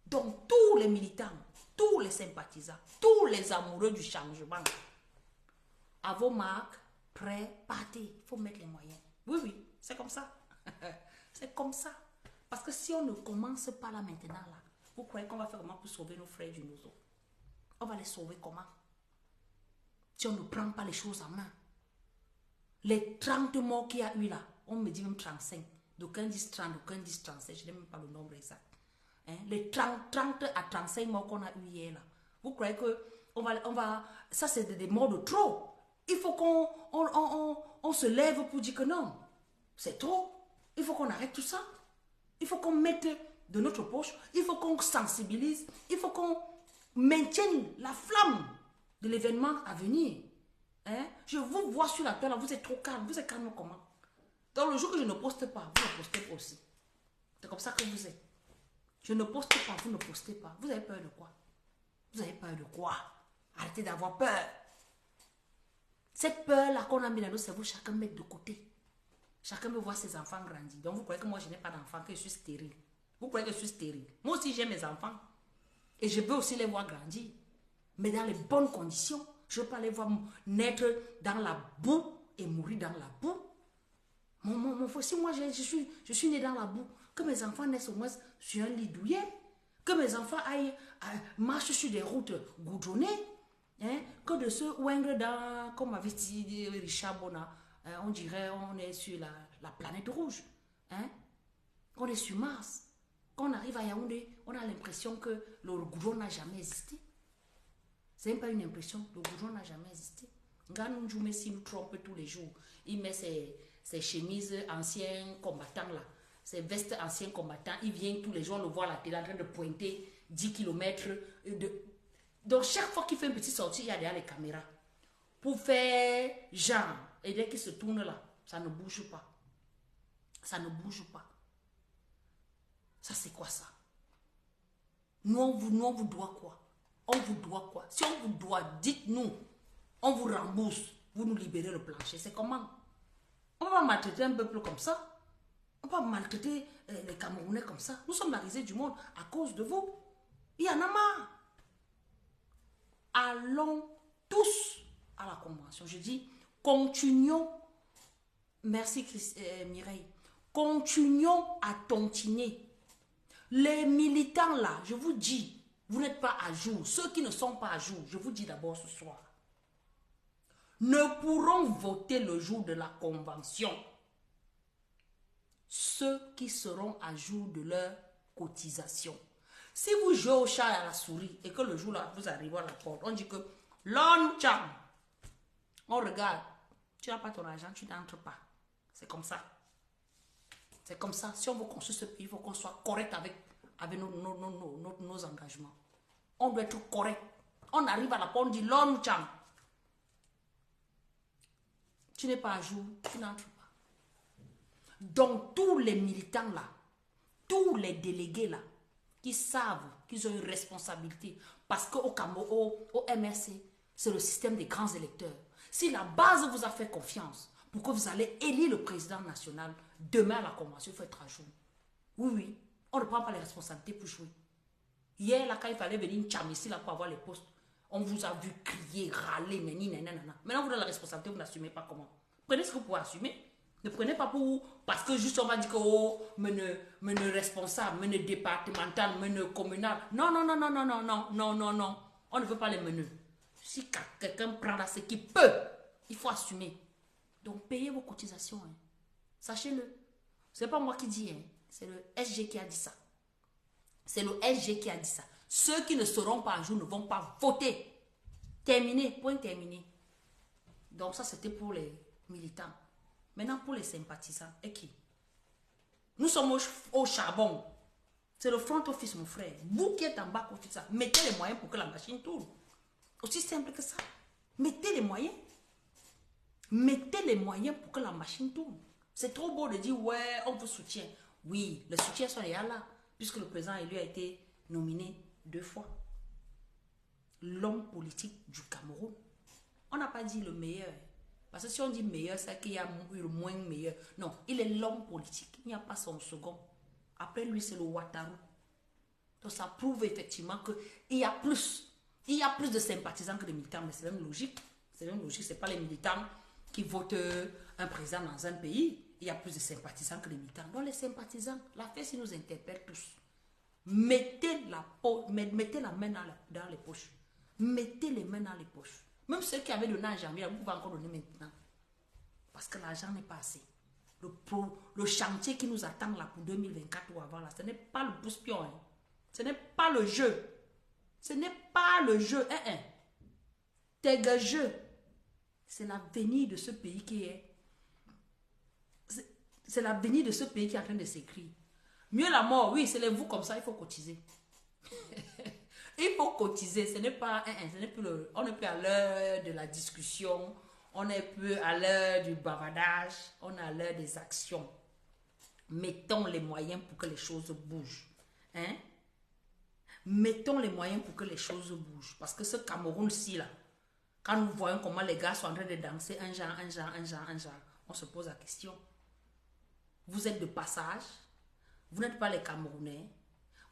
S2: Donc, tous les militants, tous les sympathisants, tous les amoureux du changement, à vos marques, prêts, partez. Il faut mettre les moyens. Oui, c'est comme ça. C'est comme ça. Parce que si on ne commence pas là maintenant, là, vous croyez qu'on va faire comment pour sauver nos frères du Nozo? On va les sauver comment? Si on ne prend pas les choses en main. Les 30 morts qu'il y a eu là, on me dit même 35. D'aucuns disent 30, d'aucuns disent 37. Je n'ai même pas le nombre exact. Hein? Les 30 à 35 morts qu'on a eu hier là. Vous croyez que on va ça c'est des morts de trop. Il faut qu'on se lève pour dire que non. C'est trop. Il faut qu'on arrête tout ça. Il faut qu'on mette de notre poche. Il faut qu'on sensibilise. Il faut qu'on maintienne la flamme de l'événement à venir. Hein? Je vous vois sur la toile, vous êtes trop calme. Vous êtes calme comment? Dans le jour que je ne poste pas, vous ne postez pas aussi. C'est comme ça que vous êtes. Je ne poste pas, vous ne postez pas. Vous avez peur de quoi? Vous avez peur de quoi? Arrêtez d'avoir peur. Cette peur-là qu'on a mis dans notre cerveau, chacun met de côté. Chacun veut voir ses enfants grandir. Donc vous croyez que moi je n'ai pas d'enfants, que je suis stérile. Vous croyez que je suis stérile. Moi aussi j'ai mes enfants. Et je veux aussi les voir grandir. Mais dans les bonnes conditions. Je ne veux pas les voir naître dans la boue et mourir dans la boue. Si moi je suis né dans la boue, que mes enfants naissent au moins sur un lit douillet, que mes enfants marchent sur des routes goudronnées, hein, que de se oingre dans, comme avait dit Richard Bona, on dirait on est sur la planète rouge, hein, on est sur Mars. Quand on arrive à Yaoundé, on a l'impression que le goudron n'a jamais existé. C'est même pas une impression, le goudron n'a jamais existé. Ganou Messi nous trompe tous les jours. Il met ses chemises anciens combattants là, ses vestes anciens combattants. Il vient tous les jours, on le voit à la télé en train de pointer 10 km. Donc chaque fois qu'il fait une petite sortie, il y a derrière les caméras. Pour faire genre, et dès qu'il se tourne là, ça ne bouge pas. Ça ne bouge pas. Ça c'est quoi ça? Nous on vous doit quoi? On vous doit quoi? Si on vous doit, dites-nous. On vous rembourse. Vous nous libérez le plancher. C'est comment? On va maltraiter un peuple comme ça? On va maltraiter les Camerounais comme ça? Nous sommes la risée du monde à cause de vous. Il y en a marre. Allons tous à la convention. Je dis, continuons. Merci Mireille. Continuons à tontiner. Les militants là, je vous dis, vous n'êtes pas à jour. Ceux qui ne sont pas à jour, je vous dis d'abord ce soir, ne pourront voter le jour de la convention. Ceux qui seront à jour de leur cotisation. Si vous jouez au chat et à la souris et que le jour là, vous arrivez à la porte, on dit que l'on cham. On regarde, tu n'as pas ton argent, tu n'entres pas. C'est comme ça. C'est comme ça. Si on veut construire ce pays, il faut qu'on soit correct avec nos engagements. On doit être correct. On arrive à la porte, on dit l'on cham. Tu n'es pas à jour, tu n'entres pas. Donc tous les militants là, tous les délégués là, qui savent qu'ils ont une responsabilité, parce qu'au MRC, c'est le système des grands électeurs. Si la base vous a fait confiance pour que vous allez élire le président national, demain à la convention, il faut être à jour. Oui, oui, on ne prend pas les responsabilités pour jouer. Hier, là, quand il fallait venir cham ici là, pour avoir les postes, on vous a vu crier, râler, nanana. Maintenant, vous avez la responsabilité, vous n'assumez pas comment. Prenez ce que vous pouvez assumer. Ne prenez pas pour... Parce que juste on va dire que, oh, mene responsable, mene départemental, mene communal. Non, non, non, non, non, non, non, non, non, non. On ne veut pas les menus. Si quelqu'un prend là ce qu'il peut, il faut assumer. Donc, payez vos cotisations. Hein. Sachez-le. Ce n'est pas moi qui dis, hein. C'est le SG qui a dit ça. C'est le SG qui a dit ça. Ceux qui ne seront pas à jour ne vont pas voter. Terminé, point terminé. Donc ça, c'était pour les militants. Maintenant, pour les sympathisants, et qui? Nous sommes au charbon. C'est le front office, mon frère. Vous qui êtes en bas, ça, mettez les moyens pour que la machine tourne. Aussi simple que ça. Mettez les moyens. Mettez les moyens pour que la machine tourne. C'est trop beau de dire, ouais, on vous soutient. Oui, le soutien sont là, puisque le président élu a été nominé 2 fois. L'homme politique du Cameroun. On n'a pas dit le meilleur. Parce que si on dit meilleur, c'est qu'il y a le moins meilleur. Non, il est l'homme politique. Il n'y a pas son second. Après lui, c'est le Ouattara. Donc ça prouve effectivement qu'il y a plus. Il y a plus de sympathisants que de militants. Mais c'est même logique. C'est même logique. Ce n'est pas les militants qui votent un président dans un pays. Il y a plus de sympathisants que les militants. Donc les sympathisants, la fête nous interpelle tous. Mettez la main dans les poches. Mettez les mains dans les poches. Même ceux qui avaient donné en janvier, vous pouvez encore donner maintenant. Parce que l'argent n'est pas assez. Le chantier qui nous attend là pour 2024 ou avant, là, ce n'est pas le pouce-pion. Hein. Ce n'est pas le jeu. Ce n'est pas le jeu. C'est le jeu. C'est l'avenir de ce pays qui est... C'est l'avenir de ce pays qui est en train de s'écrire. Mieux la mort, oui, c'est les vous comme ça, il faut cotiser. Il faut cotiser, ce n'est pas... on n'est plus à l'heure de la discussion, on n'est plus à l'heure du bavardage, on est à l'heure des actions. Mettons les moyens pour que les choses bougent. Hein? Mettons les moyens pour que les choses bougent. Parce que ce Cameroun-ci, là, quand nous voyons comment les gars sont en train de danser un genre, on se pose la question. Vous êtes de passage, vous n'êtes pas les Camerounais,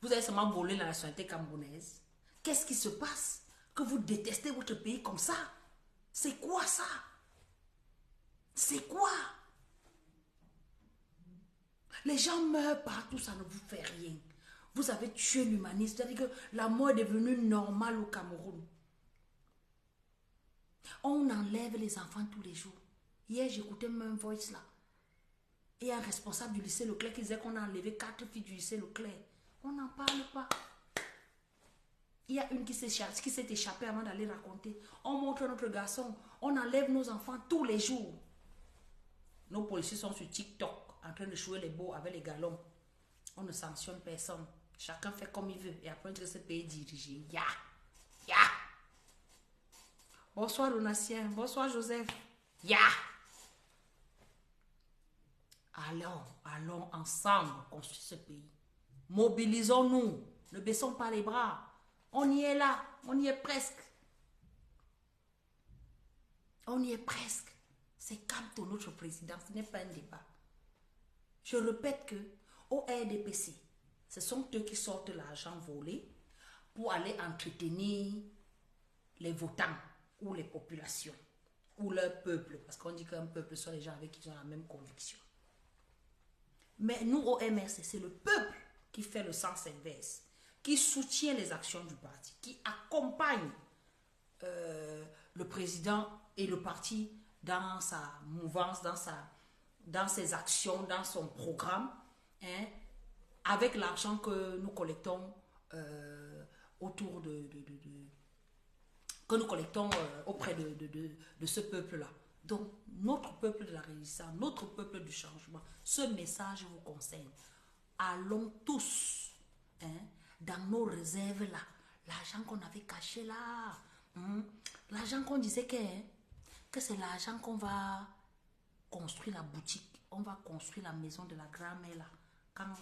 S2: vous avez seulement volé la nationalité camerounaise. Qu'est-ce qui se passe? Que vous détestez votre pays comme ça? C'est quoi ça? C'est quoi? Les gens meurent partout, ça ne vous fait rien. Vous avez tué l'humanisme, c'est-à-dire que la mort est devenue normale au Cameroun. On enlève les enfants tous les jours. Hier, j'écoutais même un voice là. Et un responsable du lycée Leclerc qui disait qu'on a enlevé 4 filles du lycée Leclerc. On n'en parle pas. Il y a une qui s'est échappée avant d'aller raconter. On montre notre garçon. On enlève nos enfants tous les jours. Nos policiers sont sur TikTok en train de jouer les beaux avec les galons. On ne sanctionne personne. Chacun fait comme il veut. Et après, que ce pays dirigé. Ya! Ya! Bonsoir, Donatien. Bonsoir, Joseph. Ya! Allons ensemble construire ce pays. Mobilisons-nous. Ne baissons pas les bras. On y est là. On y est presque. On y est presque. C'est Kamto, notre président. Ce n'est pas un débat. Je répète que au RDPC, ce sont eux qui sortent l'argent volé pour aller entretenir les votants ou les populations ou leur peuple. Parce qu'on dit qu'un peuple sont les gens avec qui ils ont la même conviction. Mais nous, au MRC, c'est le peuple qui fait le sens inverse, qui soutient les actions du parti, qui accompagne le président et le parti dans sa mouvance, dans ses actions, dans son programme, hein, avec l'argent que nous collectons autour que nous collectons auprès de ce peuple-là. Donc, notre peuple de la résistance, notre peuple du changement, ce message vous concerne. Allons tous dans nos réserves là, l'argent qu'on avait caché là, l'argent qu'on disait que c'est l'argent qu'on va construire la boutique, on va construire la maison de la grand-mère là, quand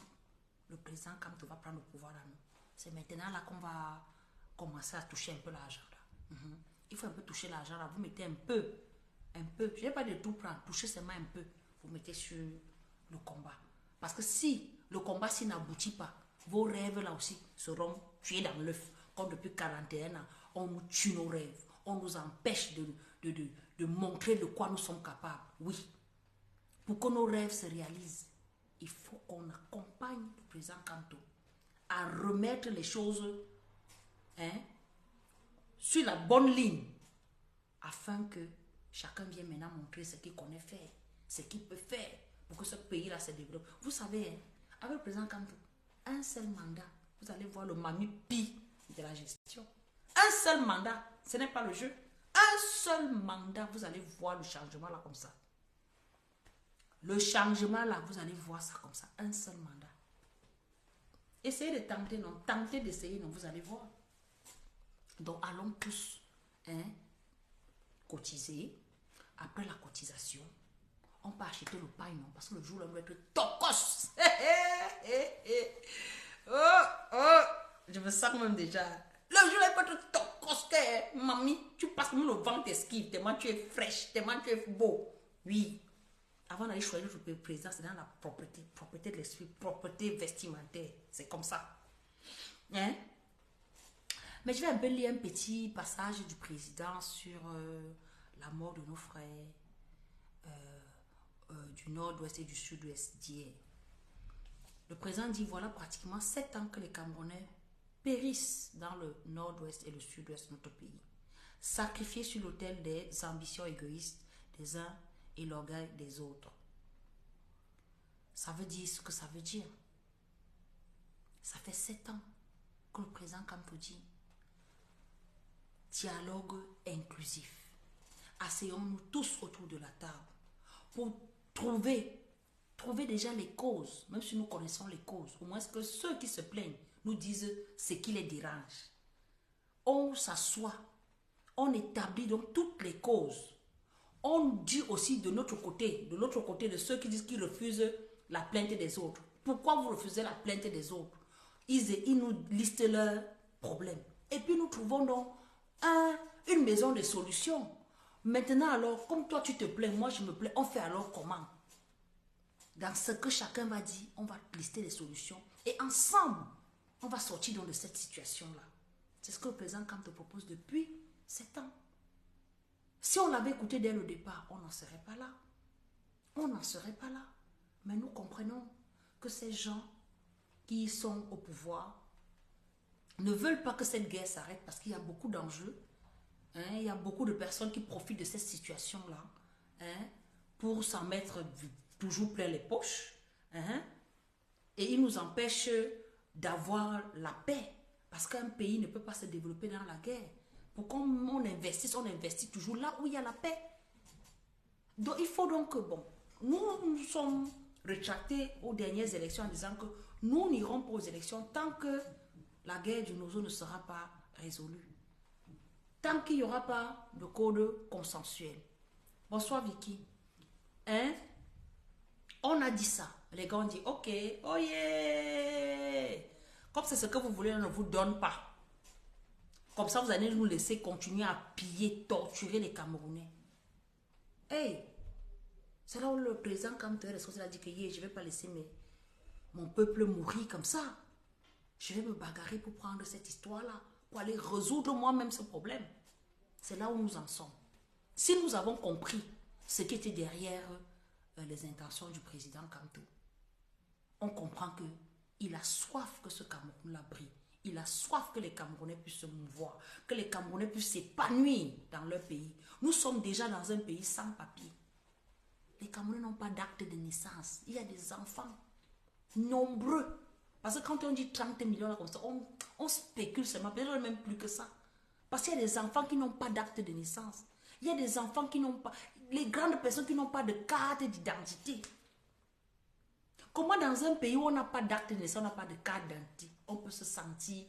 S2: le président Kamto va prendre le pouvoir là, c'est maintenant là qu'on va commencer à toucher un peu l'argent là. Il faut un peu toucher l'argent là, vous mettez un peu, je n'ai pas de tout prendre, touchez seulement un peu, vous mettez sur le combat. Parce que si le combat n'aboutit pas, vos rêves là aussi seront tués dans l'œuf. Comme depuis 41 ans, on nous tue nos rêves, on nous empêche de montrer de quoi nous sommes capables. Oui, pour que nos rêves se réalisent, il faut qu'on accompagne le président Kamto à remettre les choses sur la bonne ligne afin que chacun vienne maintenant montrer ce qu'il connaît faire, ce qu'il peut faire pour que ce pays-là se développe. Vous savez, avec le président Kamto, un seul mandat, vous allez voir le mami-pi de la gestion. Un seul mandat, ce n'est pas le jeu. Un seul mandat, vous allez voir le changement là comme ça. Le changement là, vous allez voir ça comme ça. Un seul mandat. Essayez de tenter, non. Tentez d'essayer, non. Vous allez voir. Donc, allons tous cotiser. Après la cotisation, on peut acheter le pain, non. Parce que le jour là, on va être tocos. Je me sens même déjà. Le jour là, il peut être tocos. Mamie, tu passes même le vent t'esquive. Tellement tu es fraîche, tellement tu es beau. Oui. Avant d'aller choisir notre président, c'est dans la propreté de l'esprit, propreté vestimentaire. C'est comme ça. Mais je vais un peu lire un petit passage du président sur la mort de nos frères du nord-ouest et du sud-ouest d'hier. Le président dit, voilà pratiquement 7 ans que les Camerounais périssent dans le nord-ouest et le sud-ouest de notre pays, sacrifiés sur l'autel des ambitions égoïstes des uns et l'orgueil des autres. Ça veut dire ce que ça veut dire. Ça fait 7 ans que le président Kamto dit dialogue inclusif. Asseyons-nous tous autour de la table pour trouver déjà les causes, même si nous connaissons les causes, au moins que ceux qui se plaignent nous disent ce qui les dérange. On s'assoit, on établit donc toutes les causes. On dit aussi de l'autre côté de ceux qui disent qu'ils refusent la plainte des autres. Pourquoi vous refusez la plainte des autres? Ils nous listent leurs problèmes. Et puis nous trouvons donc une maison de solutions. Maintenant alors, comme toi tu te plains, moi je me plains, on fait alors comment? Dans ce que chacun va dire, on va lister les solutions. Et ensemble, on va sortir donc de cette situation-là. C'est ce que le président Kamto propose depuis 7 ans. Si on l'avait écouté dès le départ, on n'en serait pas là. On n'en serait pas là. Mais nous comprenons que ces gens qui sont au pouvoir ne veulent pas que cette guerre s'arrête parce qu'il y a beaucoup d'enjeux. Hein, il y a beaucoup de personnes qui profitent de cette situation-là, hein, pour s'en mettre toujours plein les poches. Hein, et ils nous empêchent d'avoir la paix. Parce qu'un pays ne peut pas se développer dans la guerre. Pour qu'on investisse, on investit toujours là où il y a la paix. Donc il faut donc que, bon, nous sommes rétractés aux dernières élections en disant que nous n'irons pas aux élections tant que la guerre du Nozo ne sera pas résolue. Tant qu'il n'y aura pas de code consensuel. Bonsoir Vicky. Hein? On a dit ça. Les gars ont dit, ok, oh yeah! Comme c'est ce que vous voulez, on ne vous donne pas. Comme ça, vous allez nous laisser continuer à piller, torturer les Camerounais. Hey! C'est là où le président Kamteur a dit que yeah, je ne vais pas laisser mon peuple mourir comme ça. Je vais me bagarrer pour prendre cette histoire-là, pour aller résoudre moi-même ce problème. C'est là où nous en sommes. Si nous avons compris ce qui était derrière les intentions du président Kamto, on comprend qu'il a soif que ce Cameroun-là brille. Il a soif que les Camerounais puissent se mouvoir, que les Camerounais puissent s'épanouir dans leur pays. Nous sommes déjà dans un pays sans papier. Les Camerounais n'ont pas d'acte de naissance. Il y a des enfants nombreux. Parce que quand on dit 30 millions là, comme ça, on spécule seulement, peut-être même plus que ça. Parce qu'il y a des enfants qui n'ont pas d'acte de naissance. Il y a des enfants qui n'ont pas, les grandes personnes qui n'ont pas de carte d'identité. Comment dans un pays où on n'a pas d'acte de naissance, on n'a pas de carte d'identité, on peut se sentir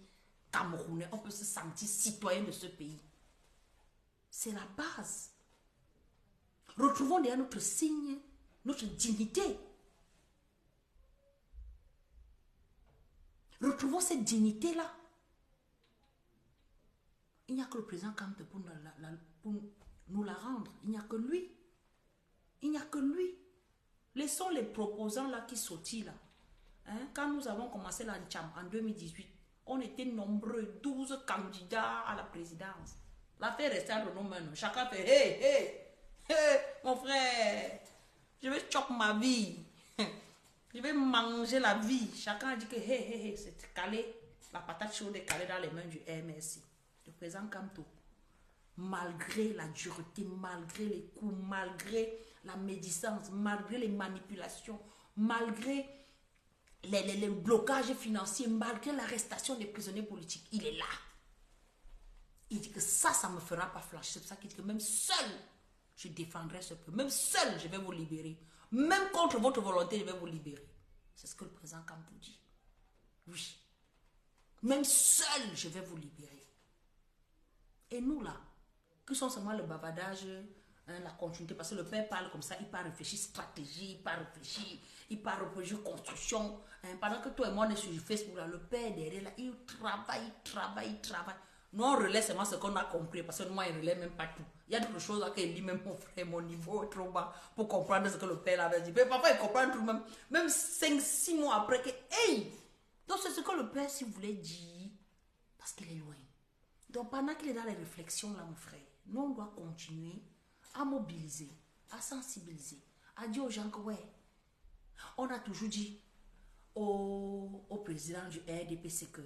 S2: Camerounais, on peut se sentir citoyen de ce pays? C'est la base. Retrouvons derrière notre signe, notre dignité. Retrouvons cette dignité-là. Il n'y a que le président Kamto pour nous la rendre. Il n'y a que lui. Il n'y a que lui. Laissons les proposants là qui sautent là. Hein? Quand nous avons commencé l'Ancham en 2018, on était nombreux, 12 candidats à la présidence. L'affaire restait entre nos mains. Chacun fait hey, hey, hey, mon frère, je vais choper ma vie. Je vais manger la vie. Chacun a dit que hey, c'est calé. La patate chaude est calée dans les mains du MSC. Le président Kamto, malgré la dureté, malgré les coups, malgré la médisance, malgré les manipulations, malgré les blocages financiers, malgré l'arrestation des prisonniers politiques, il est là. Il dit que ça ne me fera pas flancher. C'est pour ça qu'il dit que même seul, je défendrai ce peuple. Même seul, je vais vous libérer. Même contre votre volonté, je vais vous libérer. C'est ce que le président Kamto dit. Oui. Même seul, je vais vous libérer. Et nous là, qui sont seulement le bavardage, hein, la continuité, parce que le père parle comme ça, il part réfléchir stratégie, il part réfléchir construction. Hein, pendant que toi et moi on est sur Facebook, là, le père derrière, là, il travaille. Nous on relaie seulement ce qu'on a compris, parce que moi il ne relaie même pas tout. Il y a d'autres choses là qu'il dit, même mon frère, mon niveau est trop bas pour comprendre ce que le père avait dit. Mais parfois il comprend tout, même 5-6 mois après que, hey! Donc c'est ce que le père, si vous voulez, dire, parce qu'il est loin. Donc pendant qu'il est dans les réflexions là, mon frère, nous on doit continuer à mobiliser, à sensibiliser, à dire aux gens que ouais, on a toujours dit au président du RDPC que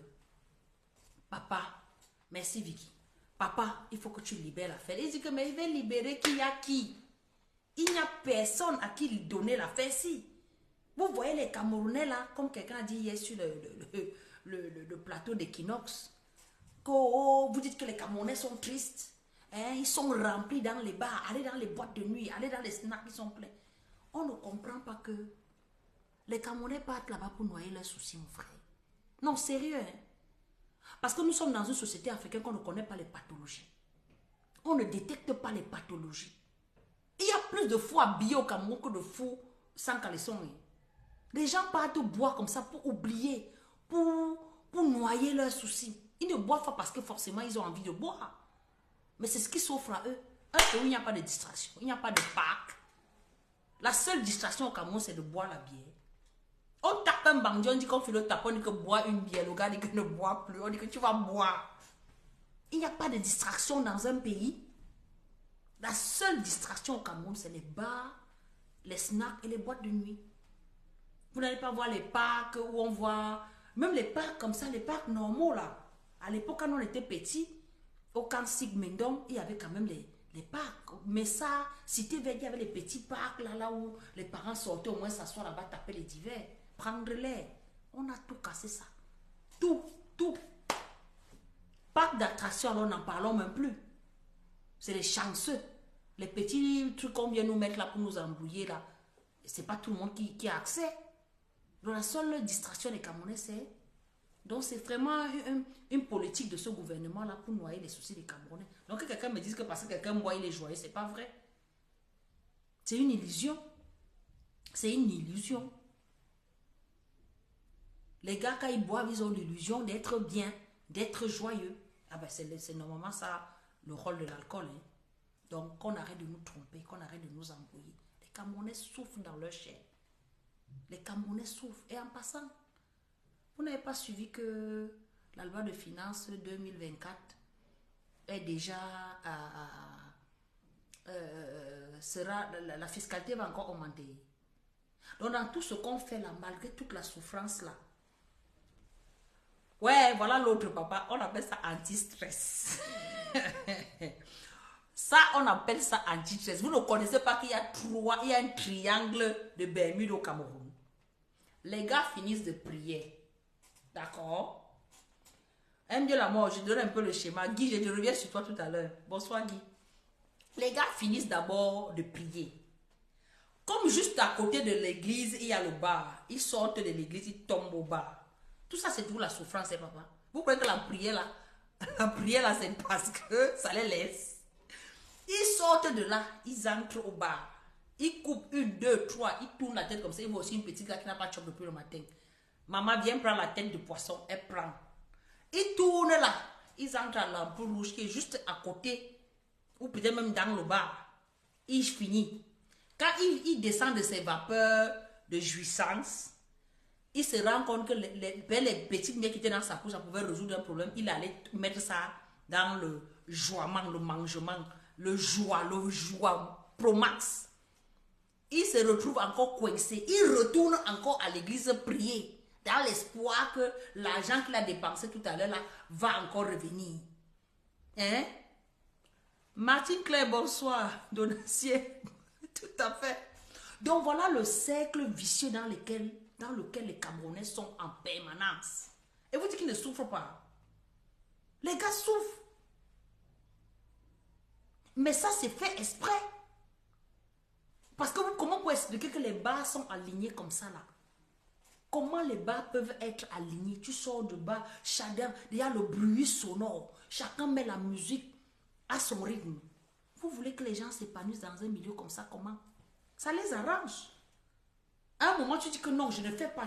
S2: papa, merci Vicky, papa, il faut que tu libères l'affaire. Il dit que mais il va libérer qui a qui? Il n'y a personne à qui lui donner l'affaire si. Vous voyez les Camerounais là, comme quelqu'un a dit hier sur le plateau d'Equinox. Oh, vous dites que les Camerounais sont tristes, hein, ils sont remplis dans les bars, allez dans les boîtes de nuit, allez dans les snacks, ils sont pleins. On ne comprend pas que les Camerounais partent là-bas pour noyer leurs soucis, mon frère. Non, sérieux, hein? Parce que nous sommes dans une société africaine qu'on ne connaît pas les pathologies. On ne détecte pas les pathologies. Il y a plus de fous habillés au Cameroun que de fous sans caleçon. Hein. Les gens partent boire comme ça pour oublier, pour noyer leurs soucis. Ils ne boivent pas parce que forcément ils ont envie de boire. Mais c'est ce qui s'offre à eux. Un pays où il n'y a pas de distraction, il n'y a pas de parc. La seule distraction au Cameroun, c'est de boire la bière. On tape un bandit, on dit qu'on fait le tapon, on dit que boire une bière. Le gars dit qu'il ne boit plus, on dit que tu vas boire. Il n'y a pas de distraction dans un pays. La seule distraction au Cameroun, c'est les bars, les snacks et les boîtes de nuit. Vous n'allez pas voir les parcs où on voit, même les parcs comme ça, les parcs normaux là. À l'époque, quand on était petit, au camp Sigmundong, il y avait quand même les parcs. Mais ça, Cité Verte, il y avait les petits parcs là où les parents sortaient au moins s'asseoir là-bas, taper les divers, prendre l'air. On a tout cassé ça. Tout, tout. Parc d'attraction, alors n'en parlons même plus. C'est les chanceux. Les petits trucs qu'on vient nous mettre là pour nous embrouiller là. C'est pas tout le monde qui a accès. Donc la seule distraction des Camerounais, c'est... Donc c'est vraiment une politique de ce gouvernement-là pour noyer les soucis des Camerounais. Donc que quelqu'un me dise que parce que quelqu'un boit, il est joyeux, c'est pas vrai. C'est une illusion. C'est une illusion. Les gars, quand ils boivent, ils ont l'illusion d'être bien, d'être joyeux. Ah ben c'est normalement ça, le rôle de l'alcool. Hein. Donc qu'on arrête de nous tromper, qu'on arrête de nous embrouiller. Les Camerounais souffrent dans leur chair. Les Camerounais souffrent. Et en passant, vous n'avez pas suivi que la loi de finances 2024 est déjà la fiscalité va encore augmenter. Donc dans tout ce qu'on fait là, malgré toute la souffrance là, ouais, voilà l'autre papa, on appelle ça anti-stress. Ça, on appelle ça anti-stress. Vous ne connaissez pas qu'il y a un triangle de Bermude au Cameroun. Les gars finissent de prier. D'accord? Aime Dieu la mort, je donne un peu le schéma. Guy, je te reviens sur toi tout à l'heure. Bonsoir Guy. Les gars finissent d'abord de prier. Comme juste à côté de l'église, il y a le bar. Ils sortent de l'église, ils tombent au bar. Tout ça, c'est pour la souffrance, hein, papa. Vous croyez que la prière là, c'est parce que ça les laisse. Ils sortent de là, ils entrent au bar. Ils coupent 1, 2, 3, ils tournent la tête comme ça. Ils voient aussi une petite gars qui n'a pas de choc depuis le matin. Maman vient prendre la tête de poisson, elle prend. Ils tournent là, ils entrent à l'ampoule rouge qui est juste à côté, ou peut-être même dans le bar. Ils finissent. Quand il descend de ses vapeurs de jouissance, il se rend compte que les petites miettes qui étaient dans sa couche, ça pouvait résoudre un problème. Il allait mettre ça dans le joiement, le mangement, le joie pro max. Il se retrouve encore coincé. Il retourne encore à l'église prier, dans l'espoir que l'argent qu'il a dépensé tout à l'heure là va encore revenir. Hein? Martine Claire, bonsoir. Donacier. Tout à fait. Donc voilà le cercle vicieux dans lequel les Camerounais sont en permanence. Et vous dites qu'ils ne souffrent pas. Les gars souffrent. Mais ça, c'est fait exprès. Parce que comment vous pouvez expliquer que les bars sont alignés comme ça là? Comment les bars peuvent être alignés? Tu sors de bar, chacun, il y a le bruit sonore. Chacun met la musique à son rythme. Vous voulez que les gens s'épanouissent dans un milieu comme ça, comment? Ça les arrange. À un moment, tu dis que non, je ne fais pas.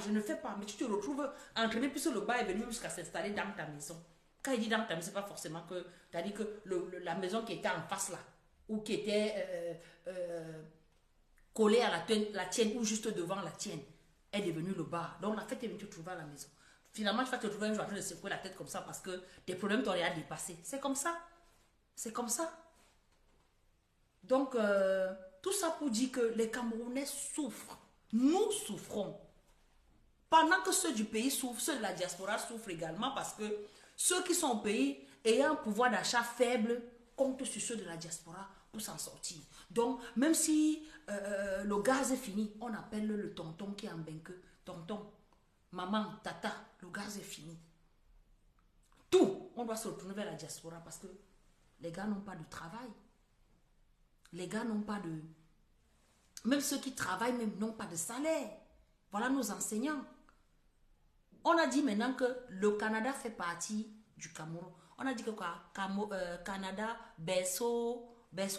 S2: Mais tu te retrouves entraîné puisque le bar est venu jusqu'à s'installer dans ta maison. Quand il dit dans ta maison, c'est pas forcément que tu as dit que la maison qui était en face là, ou qui était collée à la tienne, ou juste devant la tienne, est devenue le bar. Donc la fête est venue te trouver à la maison. Finalement, tu vas te trouver un jour en train de secouer la tête comme ça parce que tes problèmes t'ont rien dépassé. C'est comme ça. C'est comme ça. Donc, tout ça pour dire que les Camerounais souffrent. Nous souffrons. Pendant que ceux du pays souffrent, ceux de la diaspora souffrent également parce que ceux qui sont au pays ayant un pouvoir d'achat faible comptent sur ceux de la diaspora pour s'en sortir. Donc, même si le gaz est fini, on appelle le tonton qui est en benque. Tonton, maman, tata, le gaz est fini. Tout, on doit se retourner vers la diaspora parce que les gars n'ont pas de travail. Les gars n'ont pas de... Même ceux qui travaillent même n'ont pas de salaire. Voilà nos enseignants. On a dit maintenant que le Canada fait partie du Cameroun. On a dit que quoi? Canada, berceau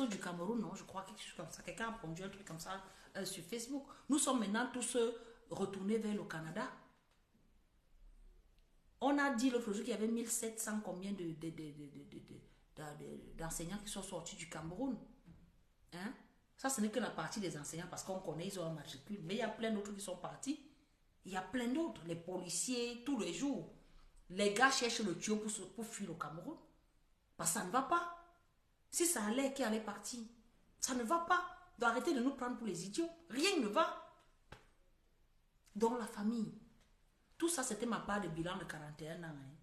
S2: du Cameroun, non? Je crois quelque chose comme ça. Quelqu'un a pondu un truc comme ça sur Facebook. Nous sommes maintenant tous retournés vers le Canada. On a dit l'autre jour qu'il y avait 1700 combien d'enseignants qui sont sortis du Cameroun. Hein? Ça, ce n'est que la partie des enseignants parce qu'on connaît, ils ont un matricule. Mais il y a plein d'autres qui sont partis. Il y a plein d'autres. Les policiers, tous les jours. Les gars cherchent le tuyau pour fuir au Cameroun. Parce que ça ne va pas. Si ça allait, qui allait partir? Ça ne va pas. Donc arrêtez de nous prendre pour les idiots. Rien ne va. dans la famille. Tout ça, c'était ma part de bilan de 41 ans. Hein.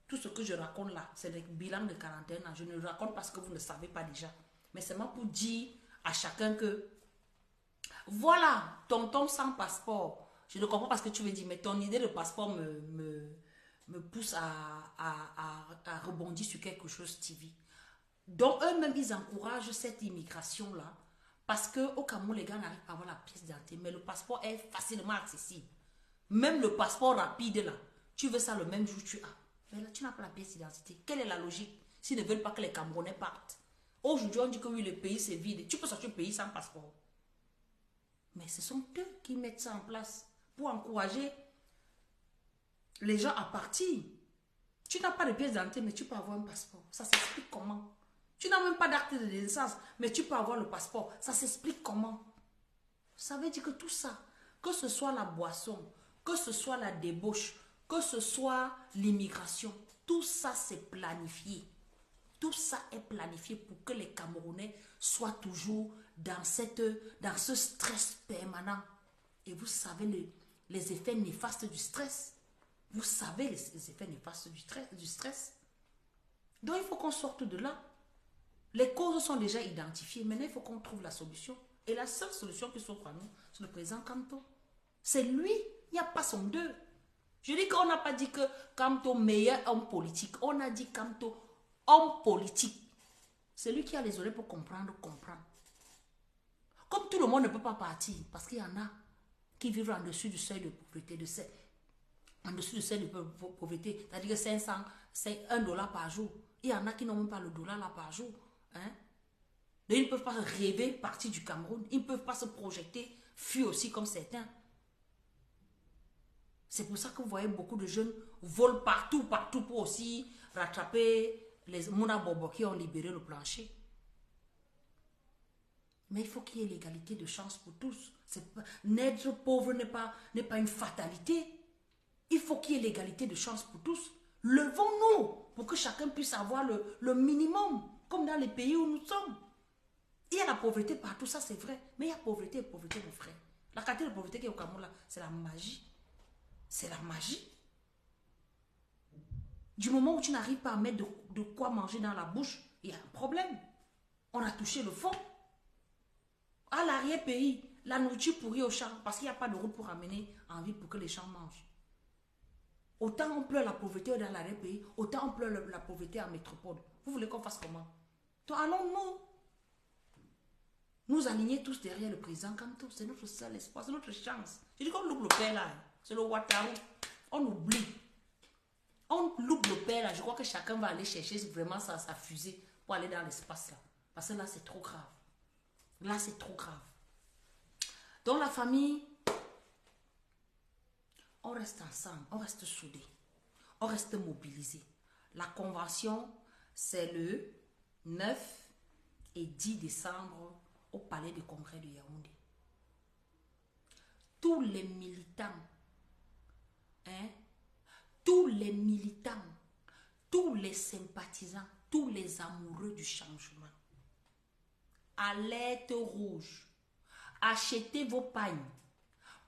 S2: Tout ce que je raconte là, c'est le bilan de 41 ans. Je ne le raconte pas parce que vous ne le savez pas déjà. Mais seulement pour dire à chacun que, voilà, tonton sans passeport. Je ne comprends pas ce que tu veux dire, mais ton idée de passeport me pousse à rebondir sur quelque chose, TV. Donc, eux-mêmes, ils encouragent cette immigration-là parce qu'au Cameroun, les gars n'arrivent pas à avoir la pièce d'identité, mais le passeport est facilement accessible. Même le passeport rapide, là, tu veux ça le même jour, tu as. Mais là, tu n'as pas la pièce d'identité. Quelle est la logique s'ils ne veulent pas que les Camerounais partent? Aujourd'hui, on dit que oui, le pays, c'est vide. Tu peux sortir du pays sans passeport. Mais ce sont eux qui mettent ça en place pour encourager les gens à partir. Tu n'as pas de pièce d'identité, mais tu peux avoir un passeport. Ça s'explique comment? Tu n'as même pas d'acte de naissance, mais tu peux avoir le passeport. Ça s'explique comment? Ça veut dire que tout ça, que ce soit la boisson, que ce soit la débauche, que ce soit l'immigration, tout ça c'est planifié. Tout ça est planifié pour que les Camerounais soient toujours dans ce stress permanent. Et vous savez les effets néfastes du stress. Vous savez les effets néfastes du stress. Donc il faut qu'on sorte de là. Les causes sont déjà identifiées. Maintenant, il faut qu'on trouve la solution. Et la seule solution qui s'offre à nous, c'est le président Kamto. C'est lui. Il n'y a pas son deux. Je dis qu'on n'a pas dit que Kamto, meilleur homme politique. On a dit Kamto, homme politique. C'est lui qui a les oreilles pour comprendre. Comme tout le monde ne peut pas partir, parce qu'il y en a qui vivent en dessous du seuil de pauvreté, en dessous du seuil de pauvreté, c'est-à-dire que 500, c'est $1 par jour. Il y en a qui n'ont même pas le dollar là par jour. Hein? Ils ne peuvent pas rêver partir du Cameroun. Ils ne peuvent pas se projeter, fuir aussi comme certains. C'est pour ça que vous voyez beaucoup de jeunes volent partout pour aussi rattraper les Mouna Bobo qui ont libéré le plancher. Mais il faut qu'il y ait l'égalité de chance pour tous. N'être pauvre n'est pas une fatalité. Il faut qu'il y ait l'égalité de chance pour tous. Levons-nous pour que chacun puisse avoir le minimum, comme dans les pays où nous sommes. Il y a la pauvreté partout, ça c'est vrai. Mais il y a pauvreté et pauvreté, mon frère. La quantité de pauvreté qui est au Cameroun, là, c'est la magie. C'est la magie. Du moment où tu n'arrives pas à mettre de quoi manger dans la bouche, il y a un problème. On a touché le fond. À l'arrière-pays, la nourriture pourrie au champ, parce qu'il n'y a pas de route pour amener en ville pour que les champs mangent. Autant on pleure la pauvreté dans l'arrière-pays, autant on pleure la pauvreté en métropole. Vous voulez qu'on fasse comment? Donc allons-nous nous aligner tous derrière le président Kamto. C'est notre seul espoir, c'est notre chance. Je dis qu'on loupe le père là, c'est le Ouattara. On oublie. On loupe le père là, je crois que chacun va aller chercher vraiment sa fusée pour aller dans l'espace là. Parce que là c'est trop grave. Là c'est trop grave. Dans la famille, on reste ensemble, on reste soudés, on reste mobilisés. La convention, c'est le 9 et 10 décembre au palais de congrès de Yaoundé. Tous les militants, tous les sympathisants, tous les amoureux du changement, alerte rouge, achetez vos pagnes.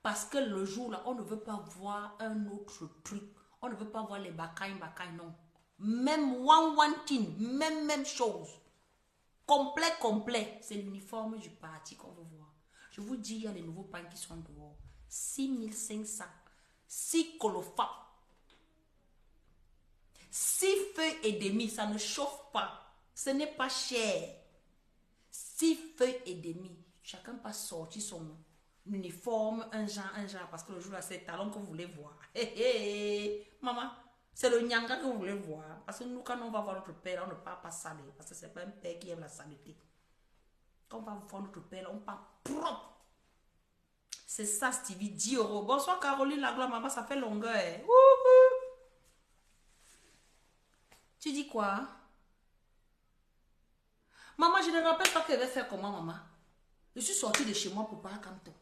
S2: Parce que le jour là, on ne veut pas voir un autre truc. On ne veut pas voir les bakailles, non. Même one thing, même chose. Complet. C'est l'uniforme du parti qu'on veut voir. Je vous dis, il y a les nouveaux pagnes qui sont dehors. 6500. 6 colofas. 6 feuilles et demi, ça ne chauffe pas. Ce n'est pas cher. 6 feuilles et demi. Chacun peut sortir son uniforme, un genre, parce que le jour là, c'est le talon que vous voulez voir. Maman, c'est le nyanga que vous voulez voir. Parce que nous, quand on va voir notre père, on ne parle pas salé. Parce que c'est pas un père qui aime la saleté. Quand on va voir notre père, on parle propre. C'est ça, Stevie, 10 €. Bonsoir, Caroline, la gloire, maman, ça fait longueur. Tu dis quoi? Maman, je ne rappelle pas qu'elle va faire comment, maman. Je suis sortie de chez moi pour pas Kamto.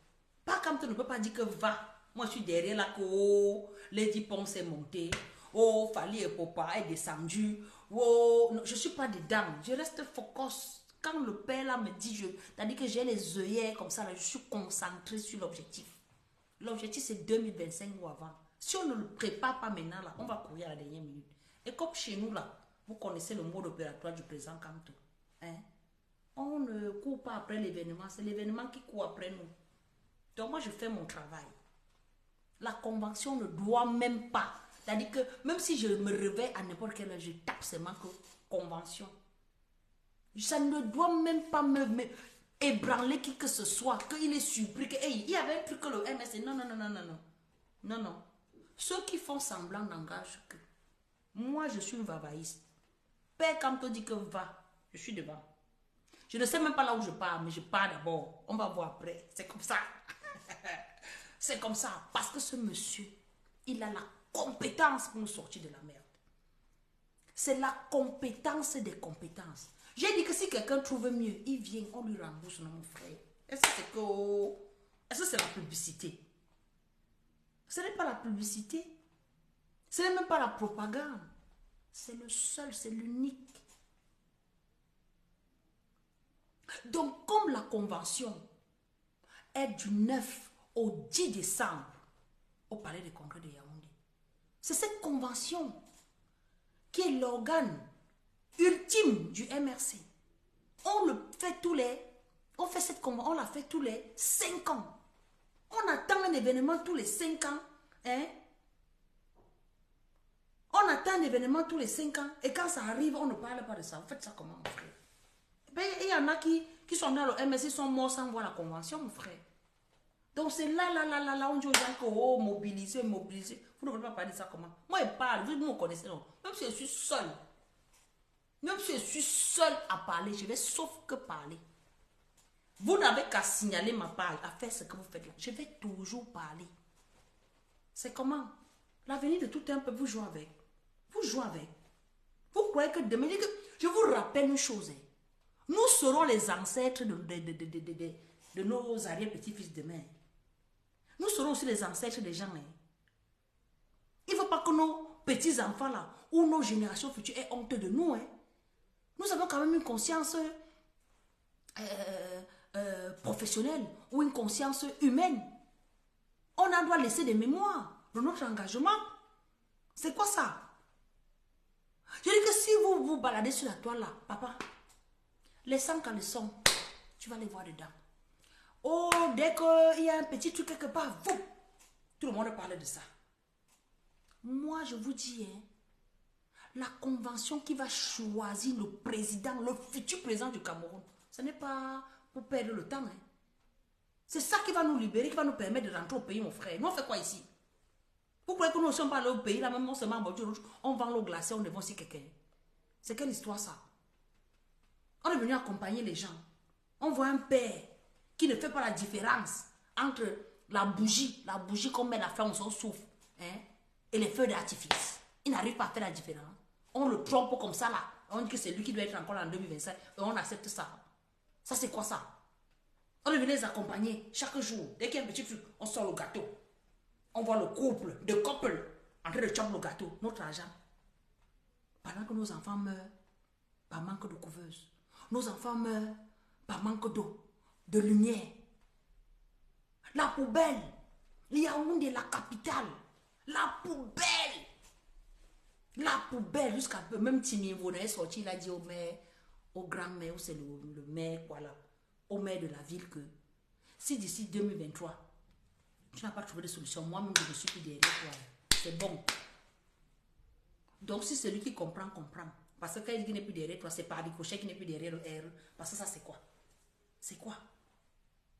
S2: Pas Kamto ne peut pas dire que va. Moi, je suis derrière là que Lady Pong s'est montée. Oh, Fali et Popa est descendu. Oh, non, je ne suis pas dedans. Je reste focus. Quand le père là me dit, c'est-à-dire que j'ai les œillères comme ça, là, je suis concentrée sur l'objectif. L'objectif, c'est 2025 ou avant. Si on ne le prépare pas maintenant, là, on va courir à la dernière minute. Et comme chez nous, là, vous connaissez le mode opératoire du président Kamto. Hein? On ne court pas après l'événement, c'est l'événement qui court après nous. Donc moi, je fais mon travail. La convention ne doit même pas. C'est-à-dire que même si je me réveille à n'importe quelle heure, je tape seulement que convention. Ça ne doit même pas me ébranler qui que ce soit, qu'il est surpris, que, hey, il y avait un truc que le MSC. Non, non, non, non, non, non. Non, non. Ceux qui font semblant n'engagent que. Moi, je suis une vavaïste. Père Kamto dit que va, je suis devant. Je ne sais même pas là où je pars, mais je pars d'abord. On va voir après. C'est comme ça. C'est comme ça. Parce que ce monsieur, il a la compétence pour nous sortir de la merde. C'est la compétence des compétences. J'ai dit que si quelqu'un trouve mieux, il vient, on lui rembourse, non, mon frère. Est-ce que c'est la publicité? Ce n'est pas la publicité. Ce n'est même pas la propagande. C'est le seul, c'est l'unique. Donc, comme la convention est du 9 au 10 décembre au Palais des Congrès de Yaoundé, c'est cette convention qui est l'organe ultime du MRC. On fait cette convention, on la fait tous les 5 ans. On attend un événement tous les 5 ans. Hein? On attend un événement tous les 5 ans. Et quand ça arrive, on ne parle pas de ça. Vous faites ça comment, mon frère? Ben, il y en a qui sont dans le MSC, sont morts sans voir la convention, mon frère. Donc c'est là, on dit aux gens que, oh, mobiliser. Vous ne pouvez pas parler de ça comment? Moi, je parle, vous me connaissez, non? Même si je suis seule. Même si je suis seule à parler, je vais sauf que parler. Vous n'avez qu'à signaler ma page, à faire ce que vous faites là. Je vais toujours parler. C'est comment? L'avenir de tout un peuple, vous jouez avec. Vous jouez avec. Vous croyez que demain, je vous rappelle une chose. Nous serons les ancêtres de nos arrière-petits-fils demain. Nous serons aussi les ancêtres des gens. Il ne faut pas que nos petits-enfants là, ou nos générations futures aient honte de nous. Nous avons quand même une conscience professionnelle ou une conscience humaine. On en doit laisser des mémoires de notre engagement. C'est quoi ça? Je dis que si vous vous baladez sur la toile là, papa, les 100 caleçons, tu vas les voir dedans. Oh, dès qu'il y a un petit truc quelque part, tout le monde parle de ça. Moi, je vous dis, la convention qui va choisir le président, le futur président du Cameroun, ce n'est pas pour perdre le temps. C'est ça qui va nous libérer, qui va nous permettre de rentrer au pays, mon frère. Nous, on fait quoi ici? Vous croyez que nous ne sommes pas allés au pays, là même on se met en bordure rouge, on vend l'eau glacée, on devant aussi quelqu'un. C'est quelle histoire ça? On est venu accompagner les gens. On voit un père qui ne fait pas la différence entre la bougie qu'on met la flamme, on s'en souffle, et les feux d'artifice. Il n'arrive pas à faire la différence. On le trompe comme ça là. On dit que c'est lui qui doit être encore en 2025 et on accepte ça. Ça c'est quoi ça? On est venu les accompagner chaque jour. Dès qu'il y a un petit truc, on sort le gâteau. On voit le couple en train de chopper le gâteau, notre argent. Pendant que nos enfants meurent par manque de couveuse. Nos enfants meurent par manque d'eau, de lumière. La poubelle, Yaoundé, la capitale. La poubelle, jusqu'à peu. Même Timivo est sorti, il a dit au maire, au grand-maire, c'est le maire, voilà, au maire de la ville que si d'ici 2023, tu n'as pas trouvé de solution, moi-même je ne suis plus derrière toi. C'est bon. Donc si celui qui comprend, comprend. Parce que quand il n'est plus derrière toi, c'est pas ricochet qui n'est plus derrière le R. Parce que ça, c'est quoi? C'est quoi?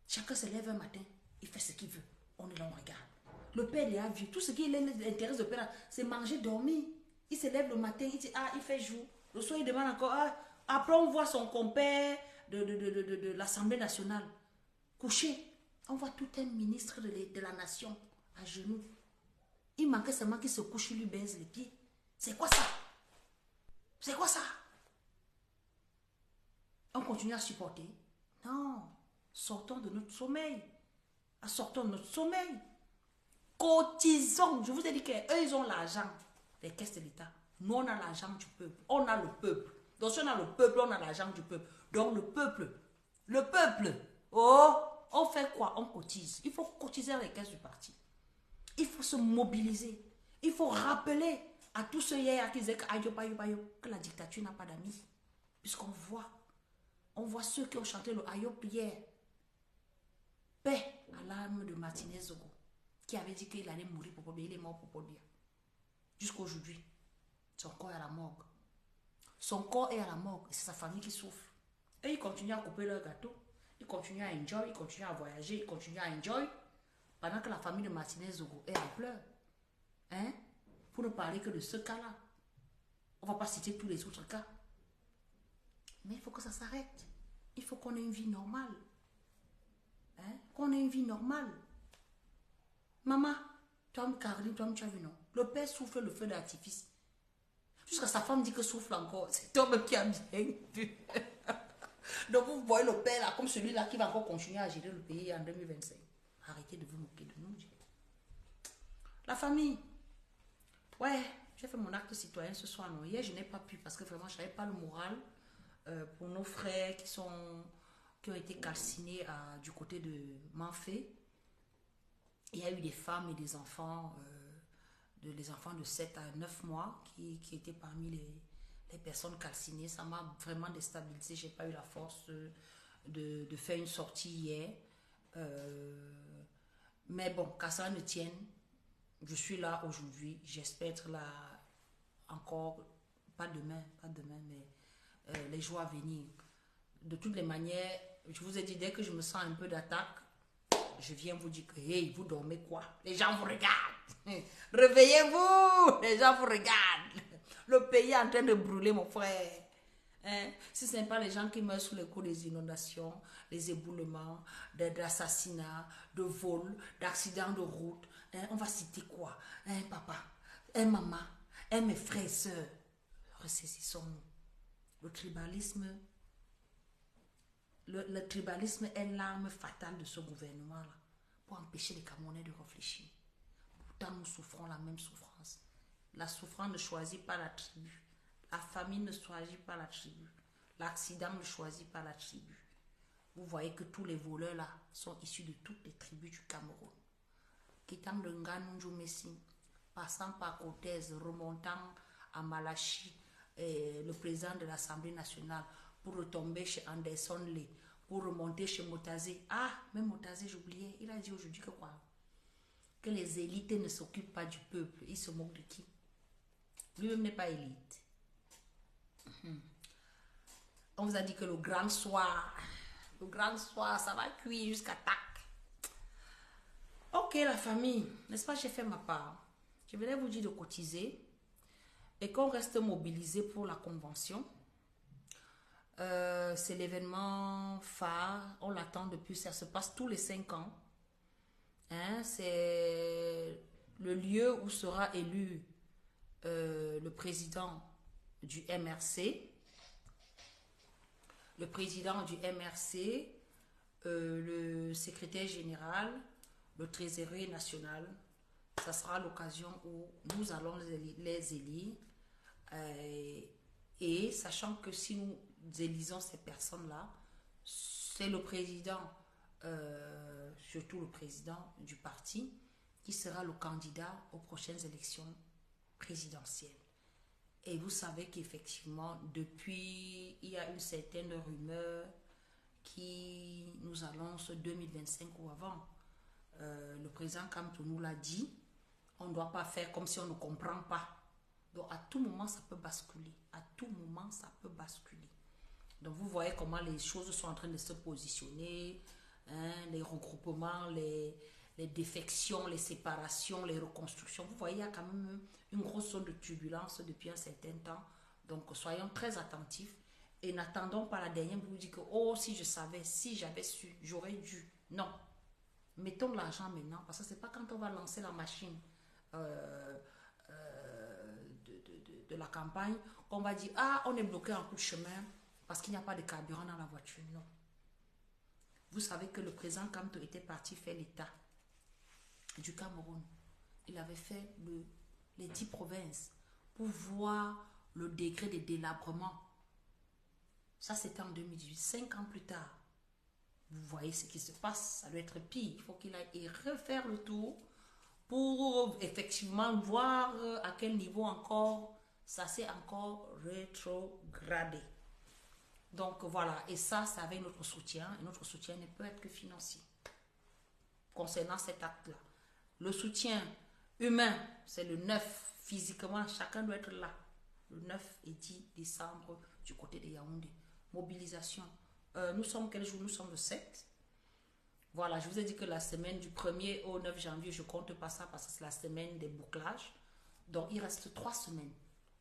S2: Chacun se lève un matin, il fait ce qu'il veut. On est là, on regarde. Le père, il a vu. Tout ce qui l'intéresse le père, c'est manger, dormir. Il se lève le matin, il dit, ah, il fait jour. Le soir, il demande encore, ah. Après, on voit son compère de l'Assemblée nationale couché. On voit tout un ministre de la nation à genoux. Il manquait seulement qu'il se couche, il lui baise les pieds. C'est quoi ça? C'est quoi ça? On continue à supporter? Non. Sortons de notre sommeil. Sortons de notre sommeil. Cotisons. Je vous ai dit qu'eux, ils ont l'argent des caisses de l'État. Nous, on a l'argent du peuple. On a le peuple. Donc, si on a le peuple, on a l'argent du peuple. Donc, le peuple, oh, on fait quoi? On cotise. Il faut cotiser dans les caisses du parti. Il faut se mobiliser. Il faut rappeler à tous ceux hier qui disaient que la dictature n'a pas d'amis. Puisqu'on voit. On voit ceux qui ont chanté le Ayop hier. Paix à l'âme de Martinez Zogo, qui avait dit qu'il allait mourir pour Pobia. Il est mort pour Pobia. Jusqu'aujourd'hui, son corps est à la morgue. Son corps est à la morgue et c'est sa famille qui souffre. Et ils continuent à couper leur gâteau. Ils continuent à enjoy, ils continuent à voyager, ils continuent à enjoy. Pendant que la famille de Martinez Zogo est en pleurs. Hein? Pour ne parler que de ce cas-là. On ne va pas citer tous les autres cas. Mais il faut que ça s'arrête. Il faut qu'on ait une vie normale. Hein? Qu'on ait une vie normale. Maman, toi, Caroline, toi, tu as vu, non? Le père souffle le feu d'artifice. Jusqu'à sa femme dit que souffle encore. C'est toi-même qui as bien vu. Donc vous voyez le père là, comme celui-là qui va encore continuer à gérer le pays en 2025. Arrêtez de vous moquer de nous. La famille. Ouais, j'ai fait mon acte citoyen ce soir. Non, hier, je n'ai pas pu parce que vraiment, je n'avais pas le moral pour nos frères qui ont été calcinés du côté de Manfé. Il y a eu des femmes et des enfants, les enfants de 7 à 9 mois qui étaient parmi les personnes calcinées. Ça m'a vraiment déstabilisé. Je n'ai pas eu la force de faire une sortie hier. Mais bon, qu'à ça ne tienne, je suis là aujourd'hui. J'espère être là encore, pas demain, mais les jours à venir. De toutes les manières, je vous ai dit, dès que je me sens un peu d'attaque, je viens vous dire que, hey, vous dormez quoi? Les gens vous regardent. Réveillez-vous, les gens vous regardent. Le pays est en train de brûler, mon frère. Hein? Si ce n'est pas les gens qui meurent sous les coups des inondations, des éboulements, d'assassinats, de vols, d'accidents de route, hein? On va citer quoi? Hein, papa, hein, maman, hein, mes frères et sœurs. Ressaisissons-nous. Le tribalisme est l'arme fatale de ce gouvernement-là pour empêcher les Camerounais de réfléchir. Pourtant, nous souffrons la même souffrance. La souffrance ne choisit pas la tribu. La famine ne choisit pas la tribu. L'accident ne choisit pas la tribu. Vous voyez que tous les voleurs là sont issus de toutes les tribus du Cameroun. Quittant de Nganunju Messi, passant par Cortez, remontant à Malachi, le président de l'Assemblée nationale, pour retomber chez Anderson Lee, pour remonter chez Motazé. Ah, même Motazé, j'oubliais, il a dit aujourd'hui que quoi? Que les élites ne s'occupent pas du peuple. Il se moque de qui? Lui-même n'est pas élite. On vous a dit que le grand soir, ça va cuire jusqu'à tac. Ok, la famille, n'est-ce pas, j'ai fait ma part. Je voulais vous dire de cotiser et qu'on reste mobilisé pour la convention. C'est l'événement phare, on l'attend depuis, ça se passe tous les 5 ans. Hein, c'est le lieu où sera élu le président du MRC. Le président du MRC, le secrétaire général, le trésorier national. Ça sera l'occasion où nous allons les élire. Et sachant que si nous élisons ces personnes-là, c'est le président, surtout le président du parti, qui sera le candidat aux prochaines élections présidentielles. Et vous savez qu'effectivement, depuis, il y a une certaine rumeur qui nous annonce 2025 ou avant. Le président Kamto nous l'a dit, on ne doit pas faire comme si on ne comprend pas. Donc à tout moment, ça peut basculer. À tout moment, ça peut basculer. Donc vous voyez comment les choses sont en train de se positionner, hein, les regroupements, les défections, les séparations, les reconstructions. Vous voyez, il y a quand même une grosse zone de turbulence depuis un certain temps. Donc soyons très attentifs et n'attendons pas la dernière pour vous dire que oh, si je savais, si j'avais su, j'aurais dû. Non. Mettons de l'argent maintenant parce que ce n'est pas quand on va lancer la machine de la campagne qu'on va dire ah, on est bloqué en coup de chemin parce qu'il n'y a pas de carburant dans la voiture. Non. Vous savez que le président Kamto était parti faire l'état du Cameroun. Il avait fait les 10 provinces pour voir le degré de délabrement. Ça, c'était en 2018, 5 ans plus tard. vous voyez ce qui se passe, ça doit être pire. Il faut qu'il aille et refaire le tour pour effectivement voir à quel niveau encore ça s'est encore rétrogradé. Donc voilà, et ça, c'est avec notre soutien, et notre soutien ne peut être que financier. Concernant cet acte-là, le soutien humain, c'est le 9, physiquement, chacun doit être là, le 9 et 10 décembre du côté de Yaoundé. Mobilisation. Nous sommes quel jour? Nous sommes le 7. Voilà, je vous ai dit que la semaine du 1er au 9 janvier, je ne compte pas ça parce que c'est la semaine des bouclages. Donc, il reste 3 semaines.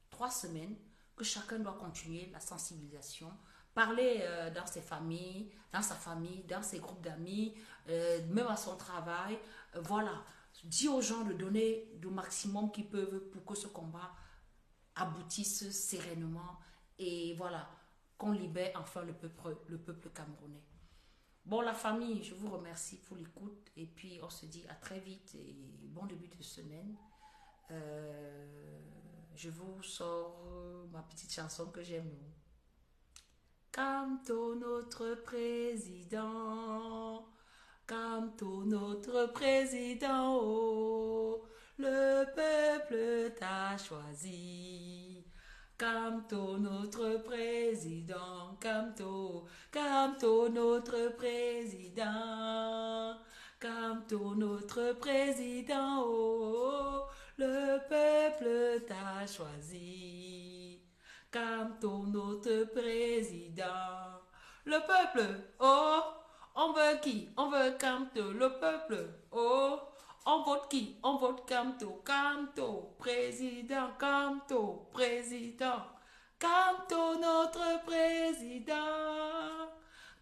S2: 3 semaines que chacun doit continuer la sensibilisation, parler dans ses familles, dans sa famille, dans ses groupes d'amis, même à son travail. Voilà, dire aux gens de donner le maximum qu'ils peuvent pour que ce combat aboutisse sereinement et voilà, qu'on libère enfin le peuple camerounais. Bon, la famille, je vous remercie pour l'écoute et puis on se dit à très vite et bon début de semaine. Je vous sors ma petite chanson que j'aime. Camto notre président, Camto notre président, oh, le peuple t'a choisi. Camto notre président, Camto, Camto notre président, Camto notre président, oh, le peuple t'a choisi. Camto notre président. Le peuple, oh, on veut qui? On veut Camto. Le peuple, oh, on vote qui? On vote Camto. Camto, président, Camto, président. Camto notre président.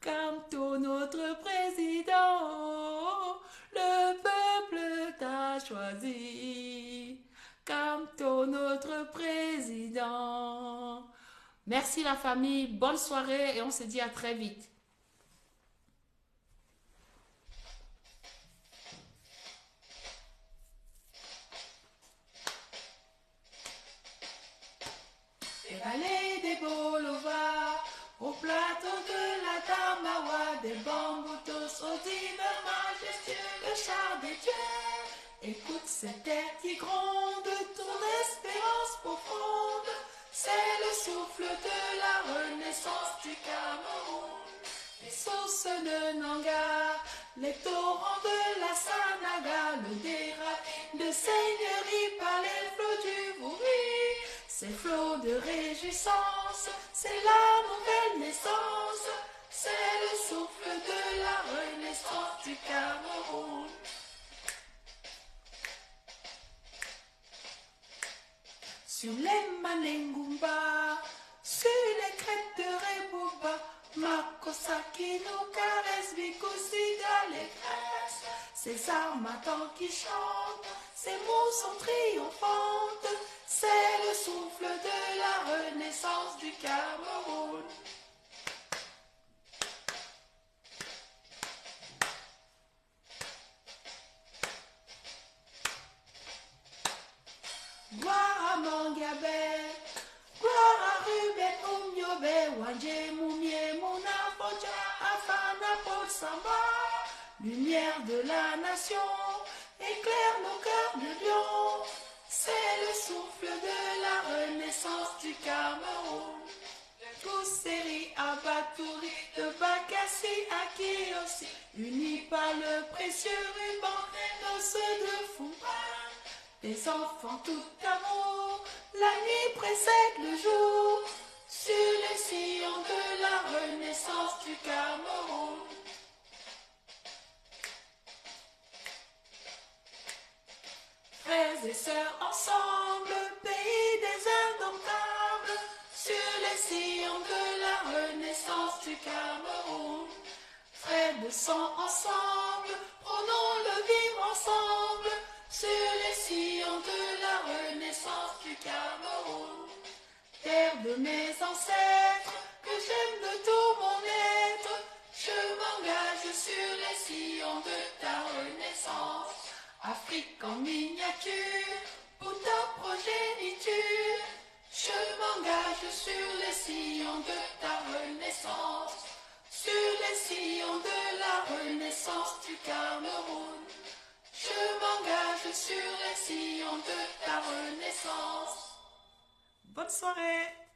S2: Camto notre président. Oh, le peuple t'a choisi. Camto notre président. Merci la famille, bonne soirée et on se dit à très vite.
S1: Des vallées des Bolova, au plateau de la Tamawa, des bamboutos au divin majestueux, le char des dieux. Écoute cette terre qui gronde, ton espérance profonde, c'est le souffle de la renaissance du Cameroun. Les sources de Nanga, les torrents de la Sanaga, le dérape de seigneurie par les flots du Vouri. Ces flots de réjouissance, c'est la nouvelle naissance, c'est le souffle de la renaissance du Cameroun. Sur les Manengumba, sur les crêtes de Rebouba, Makosaki nous caresse, Bikosi d'allégresse. Ces armatans qui chantent, ces mots sont triomphantes, c'est le souffle de la renaissance du Cameroun. Gloire à Mangabé, gloire à Ruben Oumyobe, Wanje Moumie, Mouna Focha, Afana Paul Samba. Lumière de la nation, éclaire nos cœurs de lion, c'est le souffle de la renaissance du Cameroun. Kousseri, Abatouri, de Bakassi à Kiosi, unis par le précieux ruban et ceux de Foupa. Des enfants tout amour, la nuit précède le jour, sur les sillons de la renaissance du Cameroun. Frères et sœurs ensemble, pays des indomptables, sur les sillons de la renaissance du Cameroun. Frères de sang ensemble, prenons le vivre ensemble, sur les sillons de la renaissance du Cameroun. Terre de mes ancêtres, que j'aime de tout mon être, je m'engage sur les sillons de ta renaissance. Afrique en miniature, pour ta progéniture, je m'engage sur les sillons de ta renaissance, sur les sillons de la sur les sillons de ta renaissance.
S2: Bonne soirée.